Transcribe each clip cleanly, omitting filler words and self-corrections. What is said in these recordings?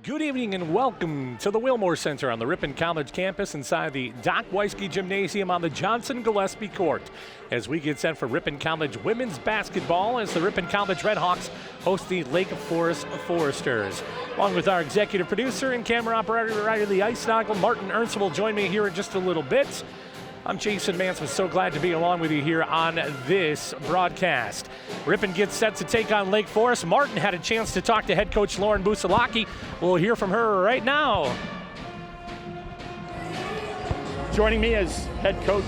Good evening and welcome to the Wilmore Center on the Ripon College campus inside the Doc Weisky Gymnasium on the Johnson Gillespie Court as we get set for Ripon College women's basketball as the Ripon College Redhawks host the Lake Forest Foresters. Along with our executive producer and camera operator of the Ice Snoggle, Martin Ernst, will join me here in just a little bit. I'm Jason Mansman, so glad to be along with you here on this broadcast. Ripon gets set to take on Lake Forest. Martin had a chance to talk to head coach Lauren Busalaki. We'll hear from her right now. Joining me is head coach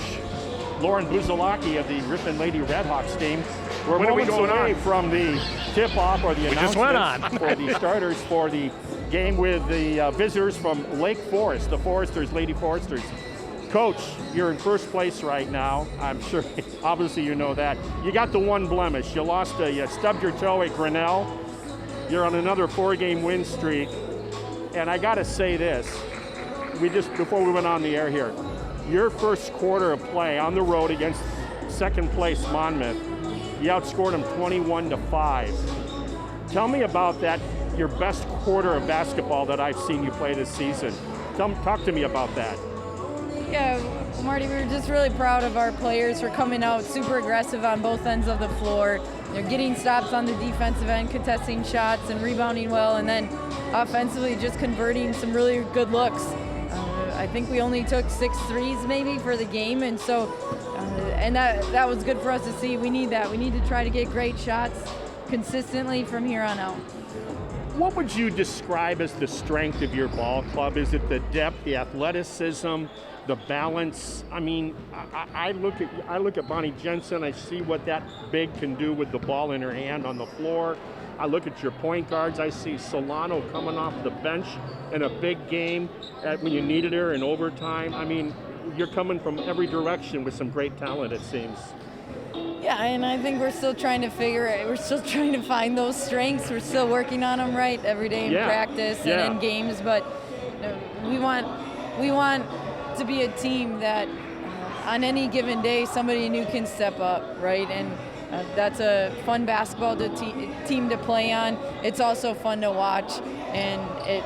Lauren Busalaki of the Ripon Lady Redhawks team. We're moments away from the tip-off or the announcement for the starters for the game with the visitors from Lake Forest, the Foresters, Lady Foresters. Coach, you're in first place right now. I'm sure, obviously you know that. You got the one blemish. You stubbed your toe at Grinnell. You're on another 4-game win streak. And I gotta say this, before we went on the air here, your first quarter of play on the road against second place Monmouth, you outscored them 21-5. Tell me about that, your best quarter of basketball that I've seen you play this season. Talk to me about that. Yeah, Marty, we were just really proud of our players for coming out super aggressive on both ends of the floor. They're getting stops on the defensive end, contesting shots and rebounding well, and then offensively just converting some really good looks. I think we only took 6 threes maybe for the game, and so and that was good for us to see. We need that. We need to try to get great shots consistently from here on out. What would you describe as the strength of your ball club? Is it the depth, the athleticism, the balance? I mean, I look at Bonnie Jensen. I see what that big can do with the ball in her hand on the floor. I look at your point guards. I see Solano coming off the bench in a big game when you needed her in overtime. I mean, you're coming from every direction with some great talent, it seems. Yeah, and I think we're still trying to we're still trying to find those strengths. We're still working on them every day in practice and in games, but we want to be a team that on any given day somebody new can step up, right? And that's a fun basketball team to play on. It's also fun to watch, and it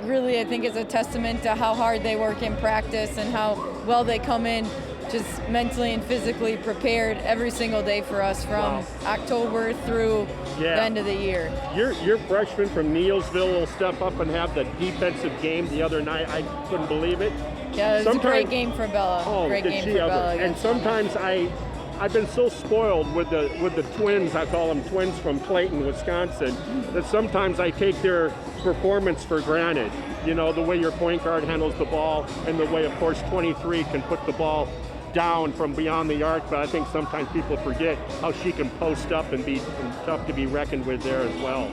really, I think, is a testament to how hard they work in practice and how well they come in just mentally and physically prepared every single day for us from October through the end of the year. Your freshman from Neilsville will step up and have the defensive game the other night. I couldn't believe it. Yeah, it was a great game for Bella. Great game for Bella. And sometimes I've been so spoiled with the twins, I call them twins from Clayton, Wisconsin, that sometimes I take their performance for granted. You know, the way your point guard handles the ball and the way, of course, 23 can put the ball down from beyond the arc, but I think sometimes people forget how she can post up and be tough to be reckoned with there as well.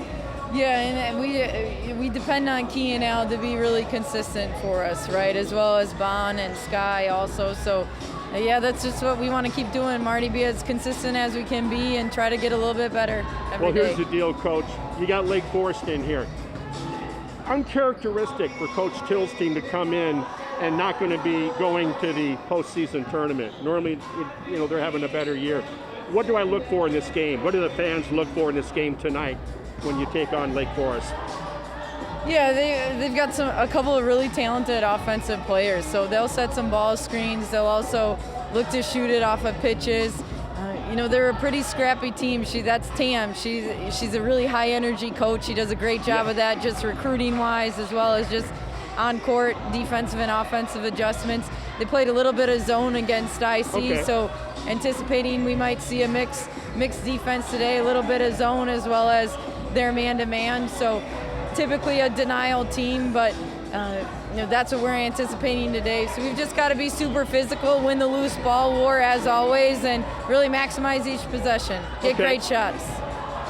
Yeah, and we depend on Key and Al to be really consistent for us, right? As well as Bon and Sky also. So, yeah, that's just what we want to keep doing, Marty. Be as consistent as we can be and try to get a little bit better every day. Well, here's the deal, Coach. You got Lake Forest in here. Uncharacteristic for Coach Till's team to come in and not going to be going to the postseason tournament. Normally, you know, they're having a better year. What do I look for in this game? What do the fans look for in this game tonight when you take on Lake Forest? Yeah, they've got a couple of really talented offensive players, so they'll set some ball screens. They'll also look to shoot it off of pitches. You know, they're a pretty scrappy team. That's Tam. She's a really high energy coach. She does a great job of that, just recruiting wise, as well as just on court defensive and offensive adjustments. They played a little bit of zone against IC, so anticipating we might see a mixed defense today, a little bit of zone as well as their man-to-man. So typically a denial team, but you know, that's what we're anticipating today. So we've just got to be super physical, win the loose ball war as always, and really maximize each possession. Get great shots.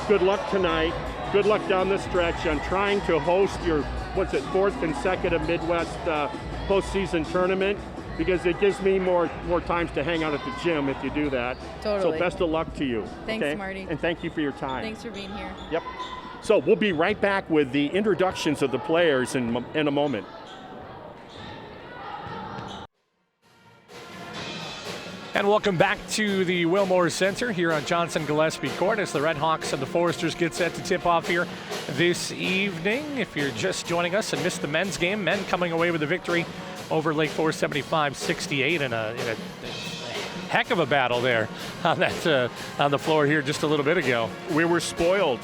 Good luck tonight. Good luck down the stretch on trying to host your, fourth consecutive Midwest postseason tournament, because it gives me more times to hang out at the gym if you do that. Totally. So best of luck to you. Thanks, Marty. And thank you for your time. Thanks for being here. Yep. So we'll be right back with the introductions of the players in a moment. And welcome back to the Wilmore Center here on Johnson Gillespie Court as the Redhawks and the Foresters get set to tip off here this evening. If you're just joining us and missed the men's game, men coming away with a victory over Lake Forest 75-68 in a heck of a battle there on that on the floor here just a little bit ago. We were spoiled.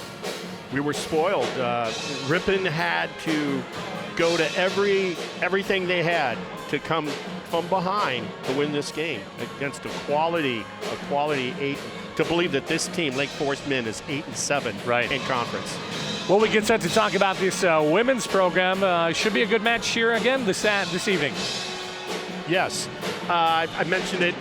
Ripon had to go to everything they had to come from behind to win this game against a quality 8. To believe that this team, Lake Forest men, is 8-7 in conference. Well, we get set to talk about this women's program. Should be a good match here again this evening. Yes, I mentioned it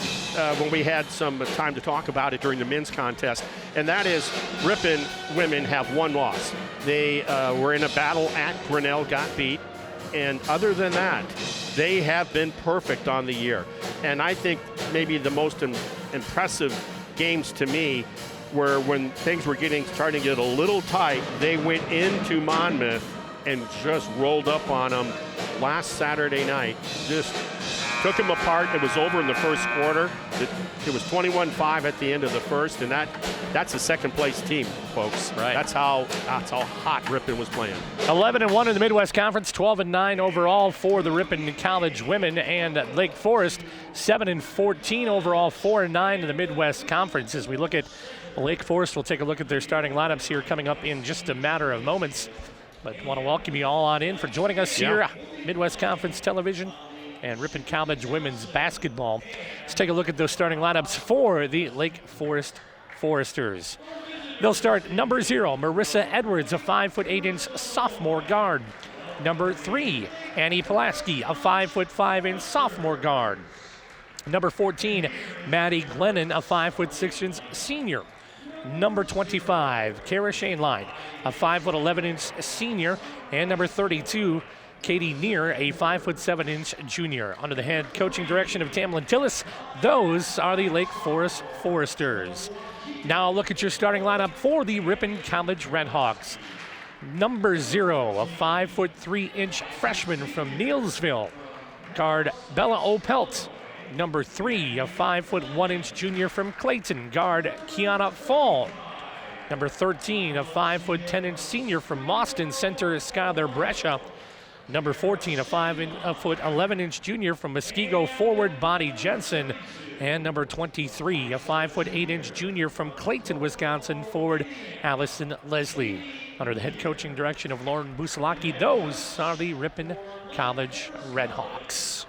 when we had some time to talk about it during the men's contest, and that is Ripon women have one loss. They were in a battle at Grinnell, got beat, and other than that, they have been perfect on the year. And I think maybe the most impressive games to me were when things were starting to get a little tight. They went into Monmouth and just rolled up on them last Saturday night. Just took them apart. It was over in the first quarter. It was 21-5 at the end of the first, and that's a second-place team, folks. Right. That's how hot Ripon was playing. 11-1 in the Midwest Conference, 12-9 overall for the Ripon College women, and Lake Forest 7-14 overall, 4-9 in the Midwest Conference. As we look at Lake Forest, we'll take a look at their starting lineups here coming up in just a matter of moments. But want to welcome you all on in for joining us here, Midwest Conference Television and Ripon College women's basketball. Let's take a look at those starting lineups for the Lake Forest Foresters. They'll start number 0, Marissa Edwards, a 5'8" sophomore guard. Number 3, Annie Pulaski, a 5'5" sophomore guard. Number 14, Maddie Glennon, a 5'6" senior. Number 25, Kara Shainline, a 5'11" senior. And number 32, Katie Neer, a 5'7" junior. Under the head coaching direction of Tamlin Tillis, those are the Lake Forest Foresters. Now look at your starting lineup for the Ripon College Redhawks. Number 0, a 5'3" freshman from Neelsville, guard Bella Opelt. Number 3, a 5'1" junior from Clayton, guard Kiana Fall. Number 13, a 5'10" senior from Boston, center Skylar Brescia. Number 14, a 5'11" junior from Muskego, forward Bonnie Jensen. And number 23, a 5'8" junior from Clayton, Wisconsin, forward Allison Leslie. Under the head coaching direction of Lauren Busalaki, those are the Ripon College Redhawks.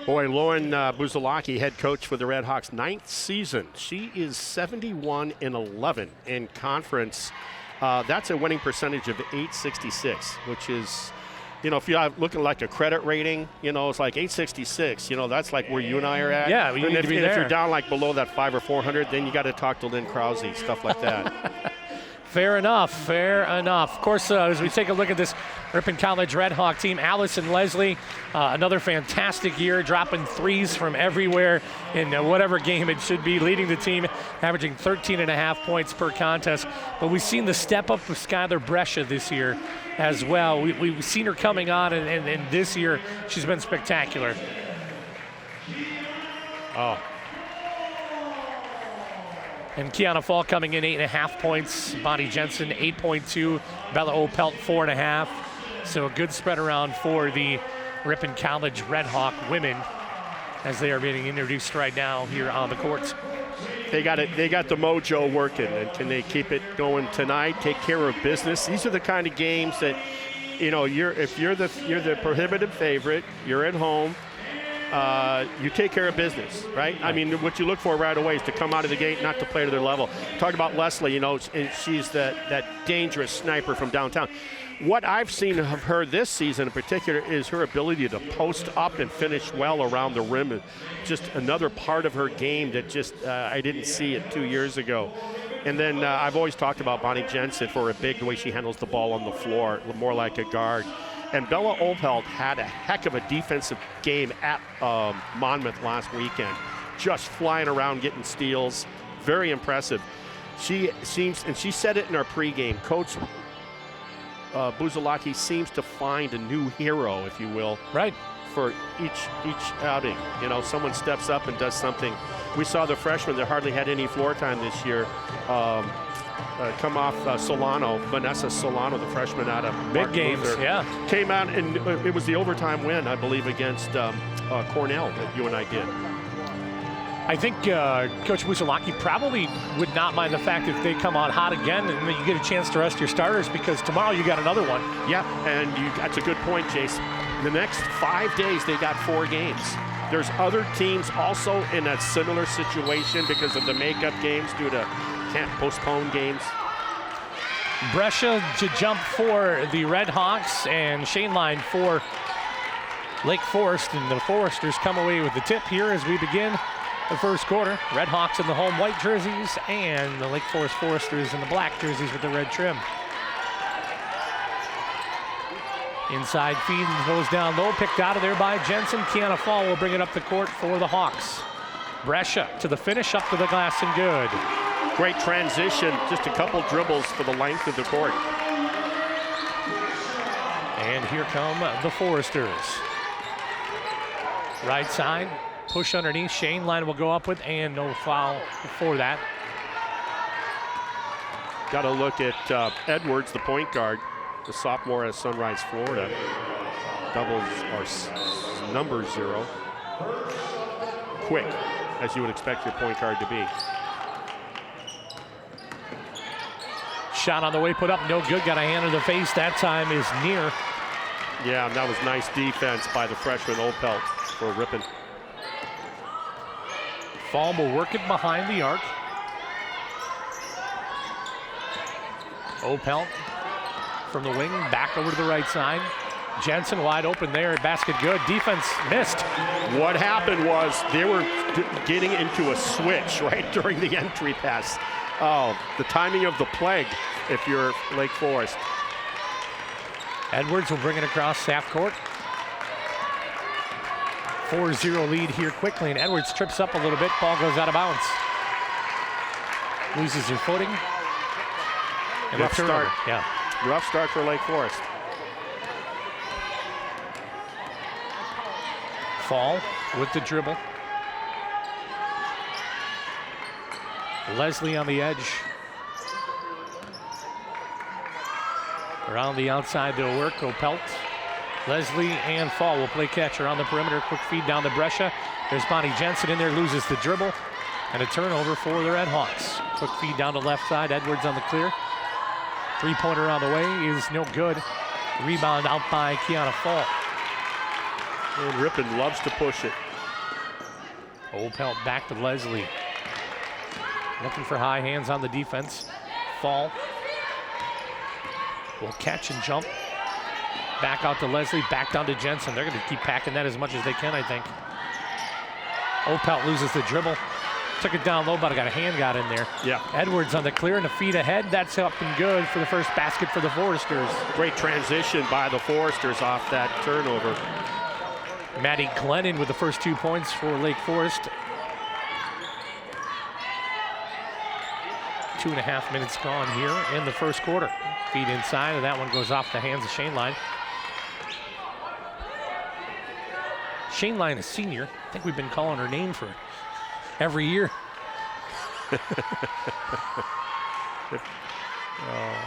Boy, Lauren Busalaki, head coach for the Redhawks, 9th season. She is 71-11 in conference. That's a winning percentage of 866, which is, if you're looking like a credit rating, it's like 866. That's like where you and I are at. Yeah, we need to be there. If you're down like below that 500 or 400, then you got to talk to Lynn Krause, stuff like that. Fair enough. Of course, as we take a look at this Ripon College Redhawk team, Allison Leslie, another fantastic year, dropping threes from everywhere in whatever game it should be, leading the team, averaging 13.5 points per contest. But we've seen the step up of Skylar Brescia this year as well. We've seen her coming on, and this year she's been spectacular. Oh. And Kiana Fall coming in 8.5 points. Bonnie Jensen 8.2. Bella Opelt 4.5. So a good spread around for the Ripon College Redhawk women as they are being introduced right now here on the courts. They got it. They got the mojo working, and can they keep it going tonight? Take care of business. These are the kind of games that, if you're the prohibitive favorite, you're at home. You take care of business, right? I mean, what you look for right away is to come out of the gate, not to play to their level. Talked about Leslie, and she's that dangerous sniper from downtown. What I've seen of her this season in particular is her ability to post up and finish well around the rim. Just another part of her game that I didn't see it 2 years ago. And then I've always talked about Bonnie Jensen for the way she handles the ball on the floor, more like a guard. And Bella Opelt had a heck of a defensive game at Monmouth last weekend. Just flying around, getting steals. Very impressive. She said it in our pregame. Coach Busalaki seems to find a new hero, if you will. Right. for each outing. You know, someone steps up and does something. We saw the freshman that hardly had any floor time this year come off Solano, Vanessa Solano, the freshman out of big games, yeah. Came out and it was the overtime win, I believe, against Cornell that you and I did. I think Coach Buzalaki probably would not mind the fact if they come out hot again and you get a chance to rest your starters, because tomorrow you got another one. Yeah, and that's a good point, Jace. The next 5 days, they got 4 games. There's other teams also in a similar situation because of the makeup games due to can't postpone games. Brescia to jump for the Redhawks and Shane Line for Lake Forest, and the Foresters come away with the tip here as we begin the first quarter. Redhawks in the home white jerseys and the Lake Forest Foresters in the black jerseys with the red trim. Inside feed goes down low, picked out of there by Jensen. Kiana Fall will bring it up the court for the Hawks. Brescia to the finish, up to the glass and good. Great transition, just a couple dribbles for the length of the court. And here come the Foresters. Right side, push underneath. Shane Line will go up with, and no foul for that. Got to look at Edwards, the point guard, the sophomore at Sunrise, Florida. Doubles are number 0. Quick, as you would expect your point guard to be. Shot on the way, put up, no good. Got a hand in the face. That time is near. Yeah, and that was nice defense by the freshman Opelt for Ripon. Fall will work it behind the arc. Opelt from the wing, back over to the right side. Jensen wide open there, basket good. Defense missed. What happened was they were getting into a switch right during the entry pass. Oh, the timing of the plague if you're Lake Forest. Edwards will bring it across half court. 4-0 lead here quickly, and Edwards trips up a little bit. Ball goes out of bounds. Loses her footing. And rough start. Yeah. Rough start for Lake Forest. Fall with the dribble. Leslie on the edge. Around the outside to work, Opelt. Leslie and Fall will play catch around the perimeter. Quick feed down to Brescia. There's Bonnie Jensen in there, loses the dribble. And a turnover for the Redhawks. Quick feed down to left side, Edwards on the clear. Three-pointer on the way is no good. Rebound out by Kiana Fall. And Ripon loves to push it. Opelt back to Leslie. Looking for high hands on the defense. Fall will catch and jump. Back out to Leslie, back down to Jensen. They're going to keep packing that as much as they can, I think. Opelt loses the dribble. Took it down low, but I got a hand got in there. Yeah. Edwards on the clear and a feed ahead. That's up and good for the first basket for the Foresters. Great transition by the Foresters off that turnover. Maddie Glennon with the first 2 points for Lake Forest. 2.5 minutes gone here in the first quarter. Feed inside, and that one goes off the hands of Shane Line. Shane Line, a senior. I think we've been calling her name for every year. I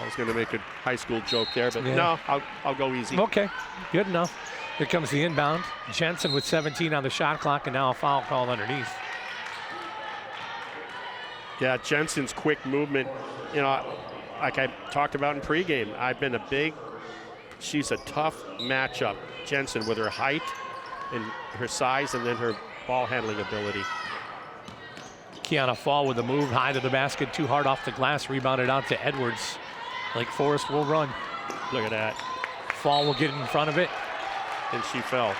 was going to make a high school joke there, but no, I'll go easy. Okay, good enough. Here comes the inbound. Jensen with 17 on the shot clock, and now a foul called underneath. Yeah, Jensen's quick movement, you know, like I talked about in pregame, she's a tough matchup. Jensen with her height and her size and then her ball handling ability. Kiana Fall with the move high to the basket, too hard off the glass, rebounded out to Edwards. Lake Forest will run. Look at that. Fall will get in front of it. And she fell.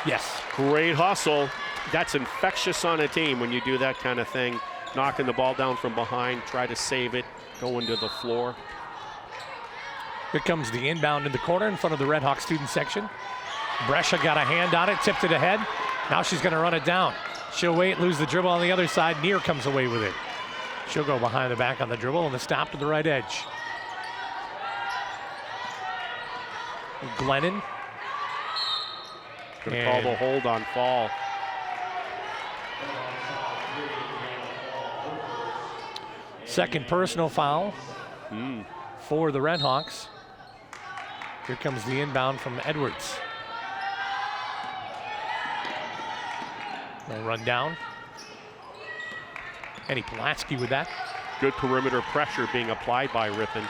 Yes. Great hustle. That's infectious on a team when you do that kind of thing. Knocking the ball down from behind, try to save it, go into the floor. Here comes the inbound in the corner in front of the Redhawks student section. Brescia got a hand on it, tipped it ahead. Now she's going to run it down. She'll wait, lose the dribble on the other side. Neer comes away with it. She'll go behind the back on the dribble and the stop to the right edge. Glennon. Going to call the hold on Fall. Second personal foul for the Redhawks. Here comes the inbound from Edwards. They'll run down. Eddie Pulaski with that. Good perimeter pressure being applied by Ripon.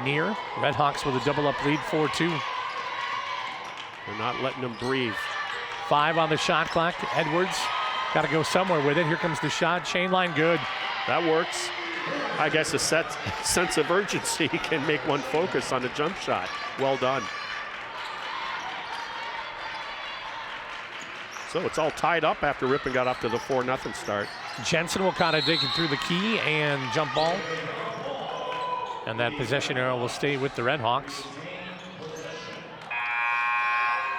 Near. Redhawks with a double-up lead, 4-2. They're not letting them breathe. 5 on the shot clock. Edwards got to go somewhere with it. Here comes the shot. Chain line good. That works. I guess a sense of urgency can make one focus on a jump shot. Well done. So it's all tied up after Ripon got up to the 4-0 start. Jensen will kind of dig it through the key and jump ball. And that possession arrow will stay with the Redhawks.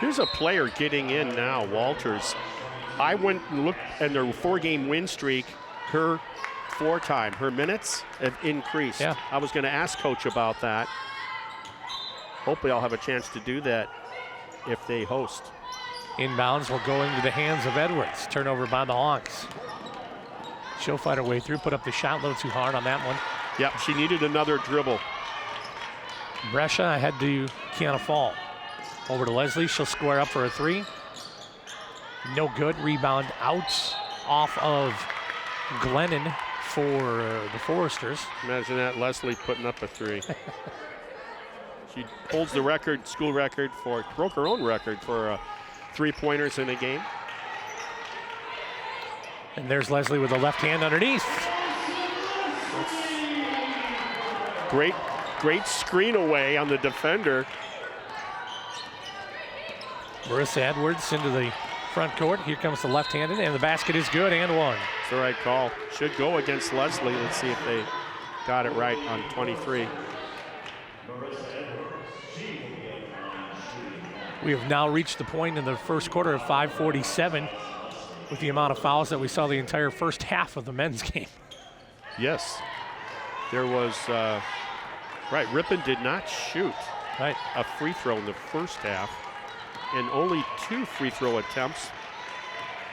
Here's a player getting in now, Walters. I went and looked at their 4-game win streak. Her her minutes have increased. Yeah. I was going to ask Coach about that. Hopefully I'll have a chance to do that if they host. Inbounds will go into the hands of Edwards. Turnover by the Hawks. She'll fight her way through, put up the shot a little too hard on that one. Yep, she needed another dribble. Brescia ahead to Kiana Fall. Over to Leslie, she'll square up for a 3. No good, rebound out off of Glennon for the Foresters. Imagine that, Leslie putting up a 3. She holds the record, school record broke her own record for 3-pointers in a game. And there's Leslie with the left hand underneath. Great screen away on the defender. Marissa Edwards into the front court. Here comes the left-handed, and the basket is good and one. It's the right call. Should go against Leslie. Let's see if they got it right on 23. We have now reached the point in the first quarter of 5:47 with the amount of fouls that we saw the entire first half of the men's game. Yes. There was, Ripon did not shoot a free throw in the first half, and only 2 free throw attempts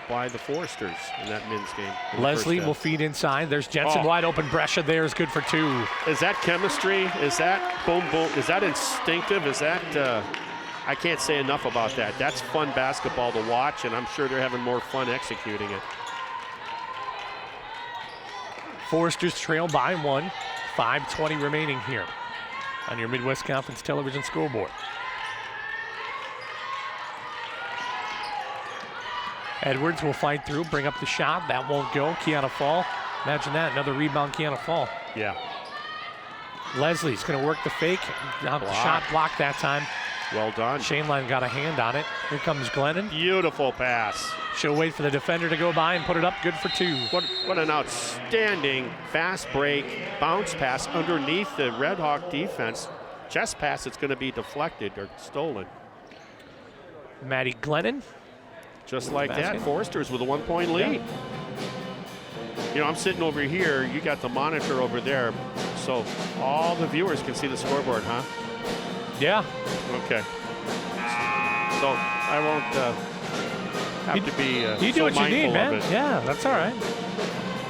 by the Foresters in that men's game. Leslie will feed inside. There's Jensen wide open. Brescia there is good for 2. Is that chemistry? Is that boom, boom? Is that instinctive? Is that, I can't say enough about that. That's fun basketball to watch, and I'm sure they're having more fun executing it. Foresters trail by 1. 5:20 remaining here on your Midwest Conference television scoreboard. Edwards will fight through, bring up the shot. That won't go. Kiana Fall. Imagine that, another rebound, Kiana Fall. Yeah. Leslie's going to work the fake. Now the shot blocked that time. Well done. Shaneline got a hand on it. Here comes Glennon. Beautiful pass. She'll wait for the defender to go by and put it up. Good for 2. What an outstanding fast break, bounce pass underneath the Redhawk defense. Chest pass, it's going to be deflected or stolen. Maddie Glennon. Just like that, Foresters with a 1-point lead. Yeah. You know, I'm sitting over here. You got the monitor over there, so all the viewers can see the scoreboard, huh? Yeah. Okay. So I won't have to be you do so what you need, man. Of it. Yeah, that's all right.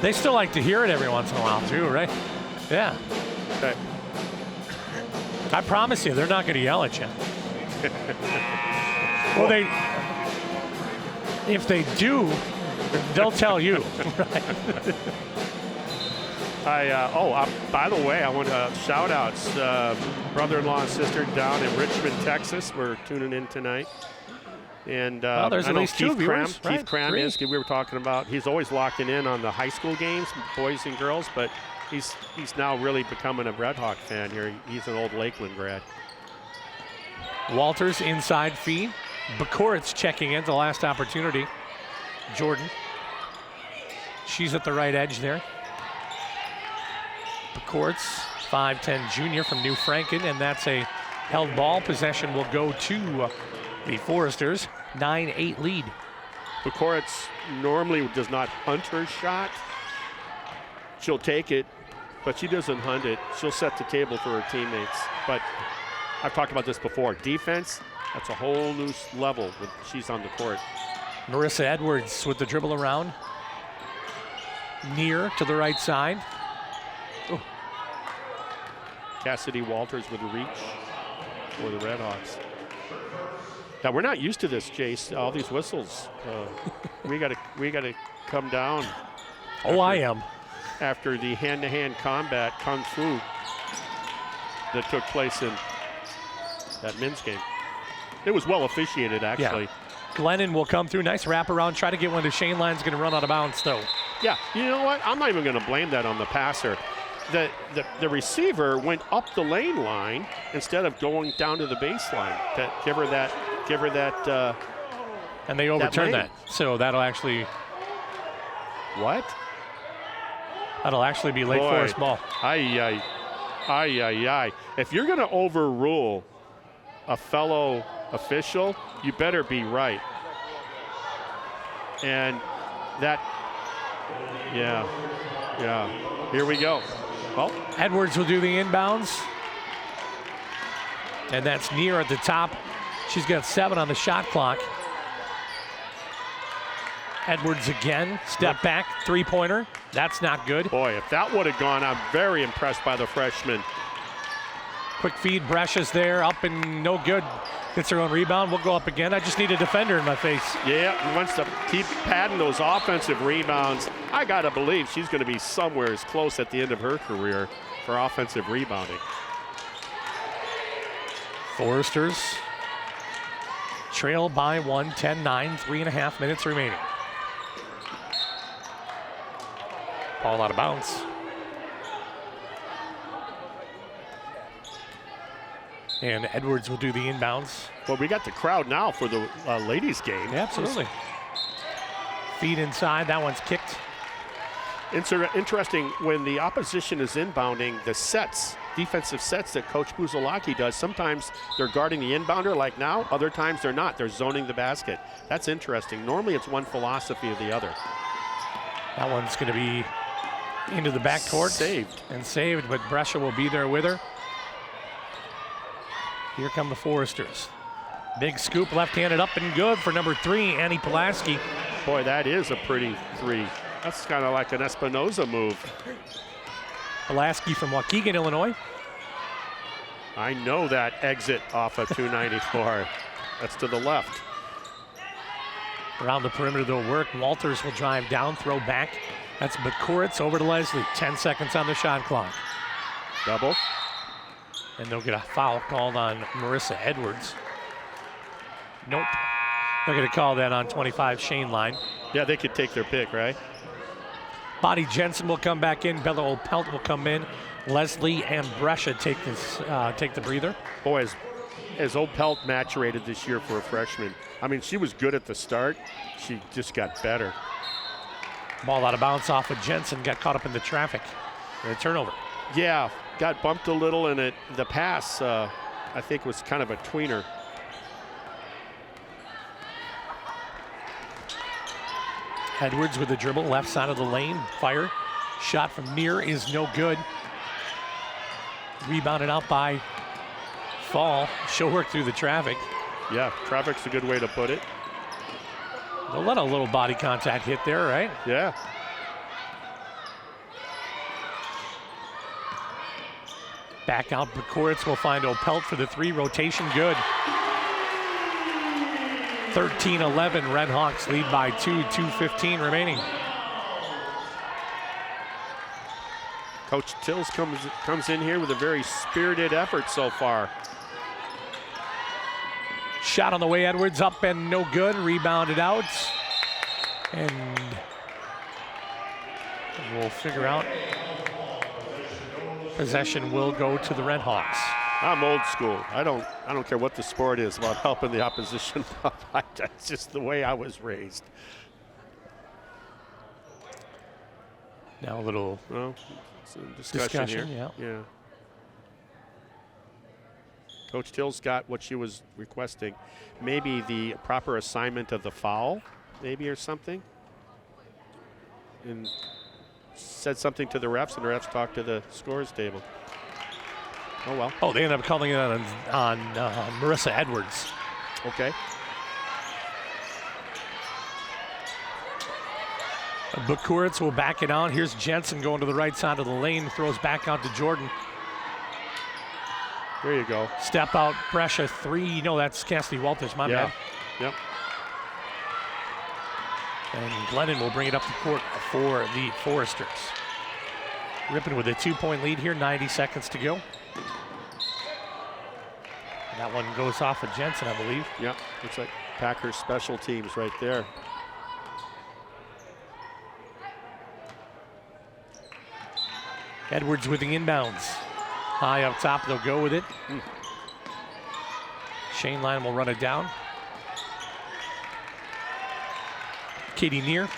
They still like to hear it every once in a while, too, right? Yeah. Okay. I promise you, they're not going to yell at you. Well, if they do, they'll tell you. By the way, I want to shout outs. Brother-in-law and sister down in Richmond, Texas. We're tuning in tonight. And there's at least 2 viewers. Keith Cram is, we were talking about, he's always locking in on the high school games, boys and girls, but he's now really becoming a Redhawk fan here. He's an old Lakeland grad. Walters inside feed. Bakoritz checking in the last opportunity. Jordan. She's at the right edge there. Bakoritz, 5'10" junior from New Franken, and that's a held ball. Possession will go to the Foresters. 9-8 lead. Bakoritz normally does not hunt her shot. She'll take it, but she doesn't hunt it. She'll set the table for her teammates. But I've talked about this before. Defense, that's a whole new level when she's on the court. Marissa Edwards with the dribble around. Near to the right side. Ooh. Cassidy Walters with the reach for the Redhawks. Now we're not used to this, Jace. All these whistles. We gotta come down. Oh, I am. After the hand-to-hand combat kung fu that took place in that men's game. It was well officiated, actually. Yeah. Glennon will come through. Nice wraparound. Try to get one to Shane Lyon's going to run out of bounds, though. Yeah, you know what? I'm not even going to blame that on the passer. The receiver went up the lane line instead of going down to the baseline to give her that. And they overturned that. So that'll actually. What? That'll actually be late forest ball. Ay. If you're going to overrule a fellow official, you better be right. And that, yeah. Here we go. Well, Edwards will do the inbounds. And that's Near at the top. She's got 7 on the shot clock. Edwards again, step back, 3-pointer. That's not good. Boy, if that would have gone, I'm very impressed by the freshman. Quick feed, Brescia's there, up and no good. Gets her own rebound, we'll go up again. I just need a defender in my face. Yeah, he wants to keep padding those offensive rebounds. I gotta believe she's gonna be somewhere as close at the end of her career for offensive rebounding. Foresters trail by 1, 10-9, 3.5 minutes remaining. Ball out of bounds. And Edwards will do the inbounds. Well, we got the crowd now for the ladies' game. Yeah, absolutely. Feed inside, that one's kicked. Interesting, when the opposition is inbounding, the sets, defensive sets that Coach Buzalaki does, sometimes they're guarding the inbounder like now, other times they're not. They're zoning the basket. That's interesting. Normally it's one philosophy or the other. That one's going to be into the backcourt. Saved, but Brescia will be there with her. Here come the Foresters. Big scoop, left-handed up and good for number 3, Annie Pulaski. Boy, that is a pretty 3. That's kind of like an Espinoza move. Pulaski from Waukegan, Illinois. I know that exit off of 294. That's to the left. Around the perimeter they'll work. Walters will drive down, throw back. That's Bakuritz over to Leslie. 10 seconds on the shot clock. Double. And they'll get a foul called on Marissa Edwards. Nope. They're going to call that on 25 Shane Line. Yeah, they could take their pick, right? Bonnie Jensen will come back in. Bella O'Pelt will come in. Leslie and Brescia take the breather. Boy, as O'Pelt maturated this year for a freshman. I mean, she was good at the start. She just got better. Ball out of bounds off of Jensen. Got caught up in the traffic. And a turnover. Yeah, got bumped a little, and the pass, I think, was kind of a tweener. Edwards with the dribble, left side of the lane, fire. Shot from Near is no good. Rebounded out by Fall. She'll work through the traffic. Yeah, traffic's a good way to put it. They'll let a little body contact hit there, right? Yeah. Back out, Bakuritz will find O'Pelt for the 3, rotation good. 13-11, Redhawks lead by 2, 2:15 remaining. Coach Tills comes in here with a very spirited effort so far. Shot on the way, Edwards up and no good, rebounded out. And we'll figure out. Possession will go to the Redhawks. I'm old school. I don't care what the sport is about helping the opposition. That's just the way I was raised. Now a little discussion here. Yeah. Coach Tills got what she was requesting. Maybe the proper assignment of the foul, maybe, or something. And said something to the refs, and the refs talked to the scorers table. Oh, well. Oh, they ended up calling it on Marissa Edwards. Okay. Bukuritz will back it out. Here's Jensen going to the right side of the lane, throws back out to Jordan. There you go. Step out, pressure, 3. No, that's Cassidy Walters, my bad. Yep. And Glennon will bring it up the court for the Foresters. Ripon with a 2-point lead here, 90 seconds to go. And that one goes off of Jensen, I believe. Yeah, looks like Packers special teams right there. Edwards with the inbounds. High up top, they'll go with it. Shane Lyon will run it down. Katie Neer.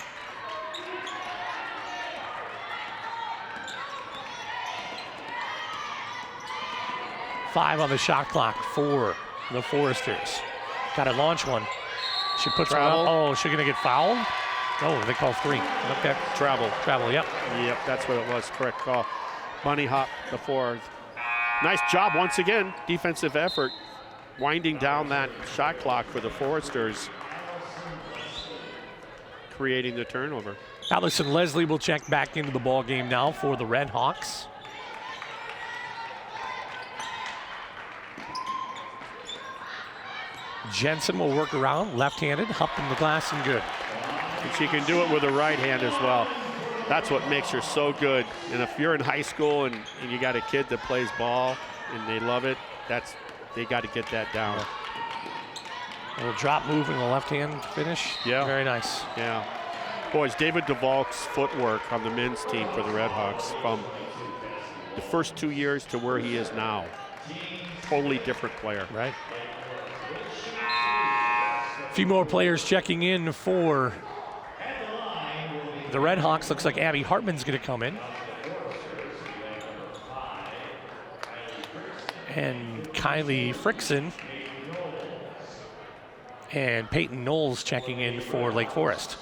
Five on the shot clock for the Foresters. Got to launch one. She puts one up. Oh, is she going to get fouled? Oh, they call 3. Okay. Travel, yep. Yep, that's what it was. Correct call. Bunny hop before. Nice job once again. Defensive effort. Winding down that shot clock for the Foresters. Creating the turnover. Allison Leslie will check back into the ball game now for the Redhawks. Jensen will work around, left-handed, up in the glass and good. And she can do it with her right hand as well. That's what makes her so good. And if you're in high school and you got a kid that plays ball and they love it, they got to get that down. A little drop move in the left-hand finish. Yeah. Very nice. Yeah. Boys, David DeValk's footwork on the men's team for the Redhawks from the first 2 years to where he is now. Totally different player. Right. A few more players checking in for the Redhawks. Looks like Abby Hartman's going to come in. And Kylie Frixen and Peyton Knowles checking in for Lake Forest.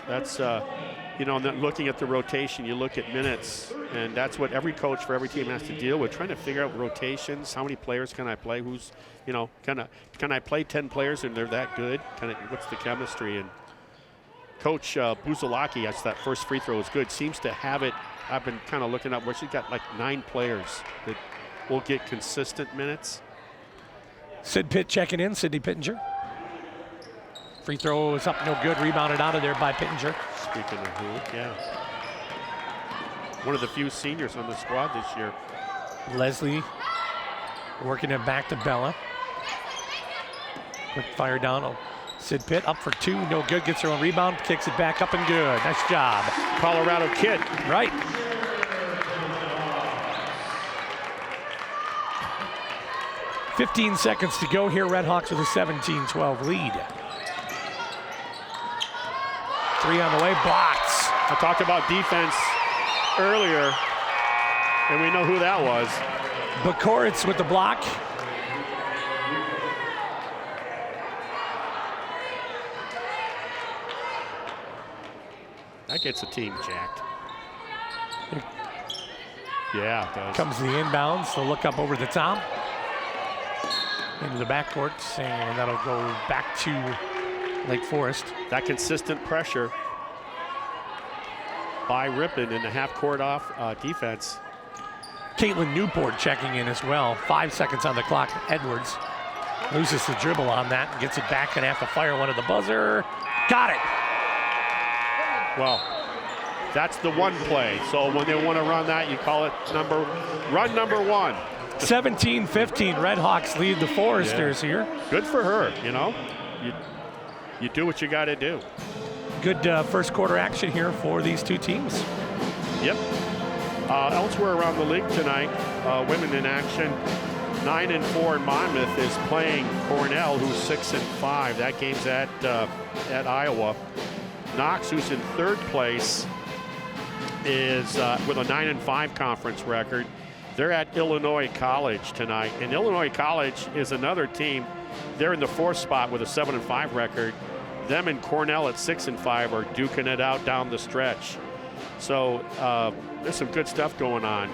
That's, looking at the rotation, you look at minutes, and that's what every coach for every team has to deal with, trying to figure out rotations. How many players can I play? Who's, can I play 10 players and they're that good? What's the chemistry? And Coach Buzalaki, that's that first free throw is good, seems to have it. I've been kind of looking up where she's got like 9 players that will get consistent minutes. Sid Pitt checking in, Sydney Pittenger. Free throw is up, no good. Rebounded out of there by Pittenger. Speaking of who, yeah. One of the few seniors on the squad this year. Leslie working it back to Bella. Quick fire down. Oh, Sid Pitt up for 2, no good. Gets her own rebound, kicks it back up and good. Nice job. Colorado kid. Right. "15 seconds to go here. Redhawks with a 17-12 lead. 3 on the way, blocks. I talked about defense earlier, and we know who that was. Bukuritz with the block. That gets the team jacked. Yeah, it does. Comes the inbounds. They'll look up over the top. Into the backcourt, and that'll go back to Lake Forest. That consistent pressure by Ripon in the half-court off defense. Caitlin Newport checking in as well. 5 seconds on the clock. Edwards loses the dribble on that and gets it back and have to fire one at the buzzer. Got it. Well, that's the one play. So when they want to run that, you call it run number 1. 17-15, Redhawks lead the Foresters here. Good for her, You do what you got to do. Good first quarter action here for these two teams. Yep. Elsewhere around the league tonight, women in action. 9-4 Monmouth is playing Cornell, who's 6-5. That game's at Iowa. Knox, who's in 3rd place, is with a 9-5 conference record. They're at Illinois College tonight, and Illinois College is another team. They're in the 4th spot with a 7-5 record. Them and Cornell at 6-5 are duking it out down the stretch. So there's some good stuff going on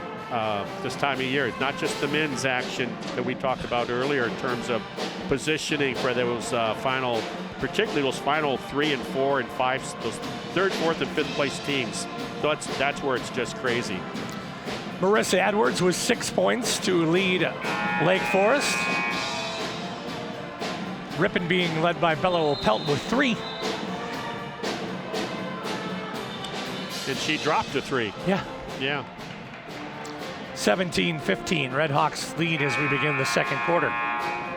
this time of year. Not just the men's action that we talked about earlier in terms of positioning for those particularly those final 3 and 4 and 5, those 3rd, 4th, and 5th place teams. So that's where it's just crazy. Marissa Edwards with 6 points to lead Lake Forest. Ripon being led by Bella Opelt with 3. And she dropped to 3. Yeah. Yeah. 17-15, Redhawks lead as we begin the second quarter.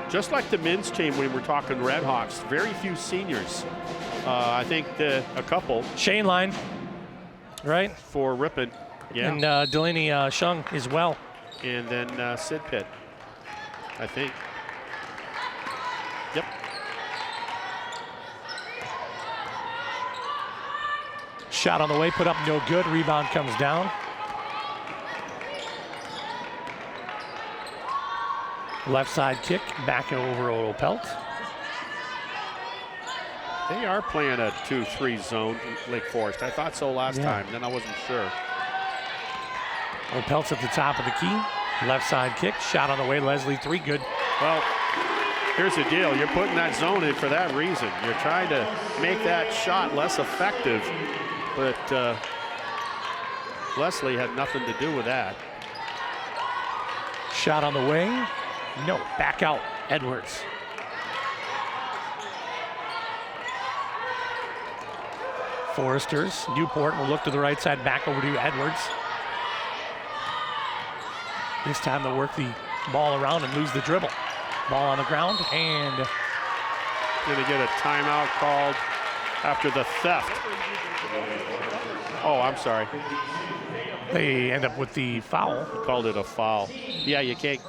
Just like the men's team when we're talking Redhawks, very few seniors. I think a couple. Shane Line, right? For Ripon. Yeah. And Delaney Shung as well. And then Sid Pitt, I think. Yep. Shot on the way, put up no good. Rebound comes down. Left side kick, back over Opelt. They are playing a 2-3 zone, Lake Forest. I thought so last time, then I wasn't sure. Opelt's at the top of the key. Left side kick, shot on the way, Leslie 3, good. Well, here's the deal. You're putting that zone in for that reason. You're trying to make that shot less effective, but Leslie had nothing to do with that. Shot on the way, no, back out, Edwards. Foresters, Newport will look to the right side, back over to Edwards. This time they'll work the ball around and lose the dribble. Ball on the ground, and going to get a timeout called after the theft. Oh, I'm sorry. They end up with the foul. Called it a foul. Yeah, you can't.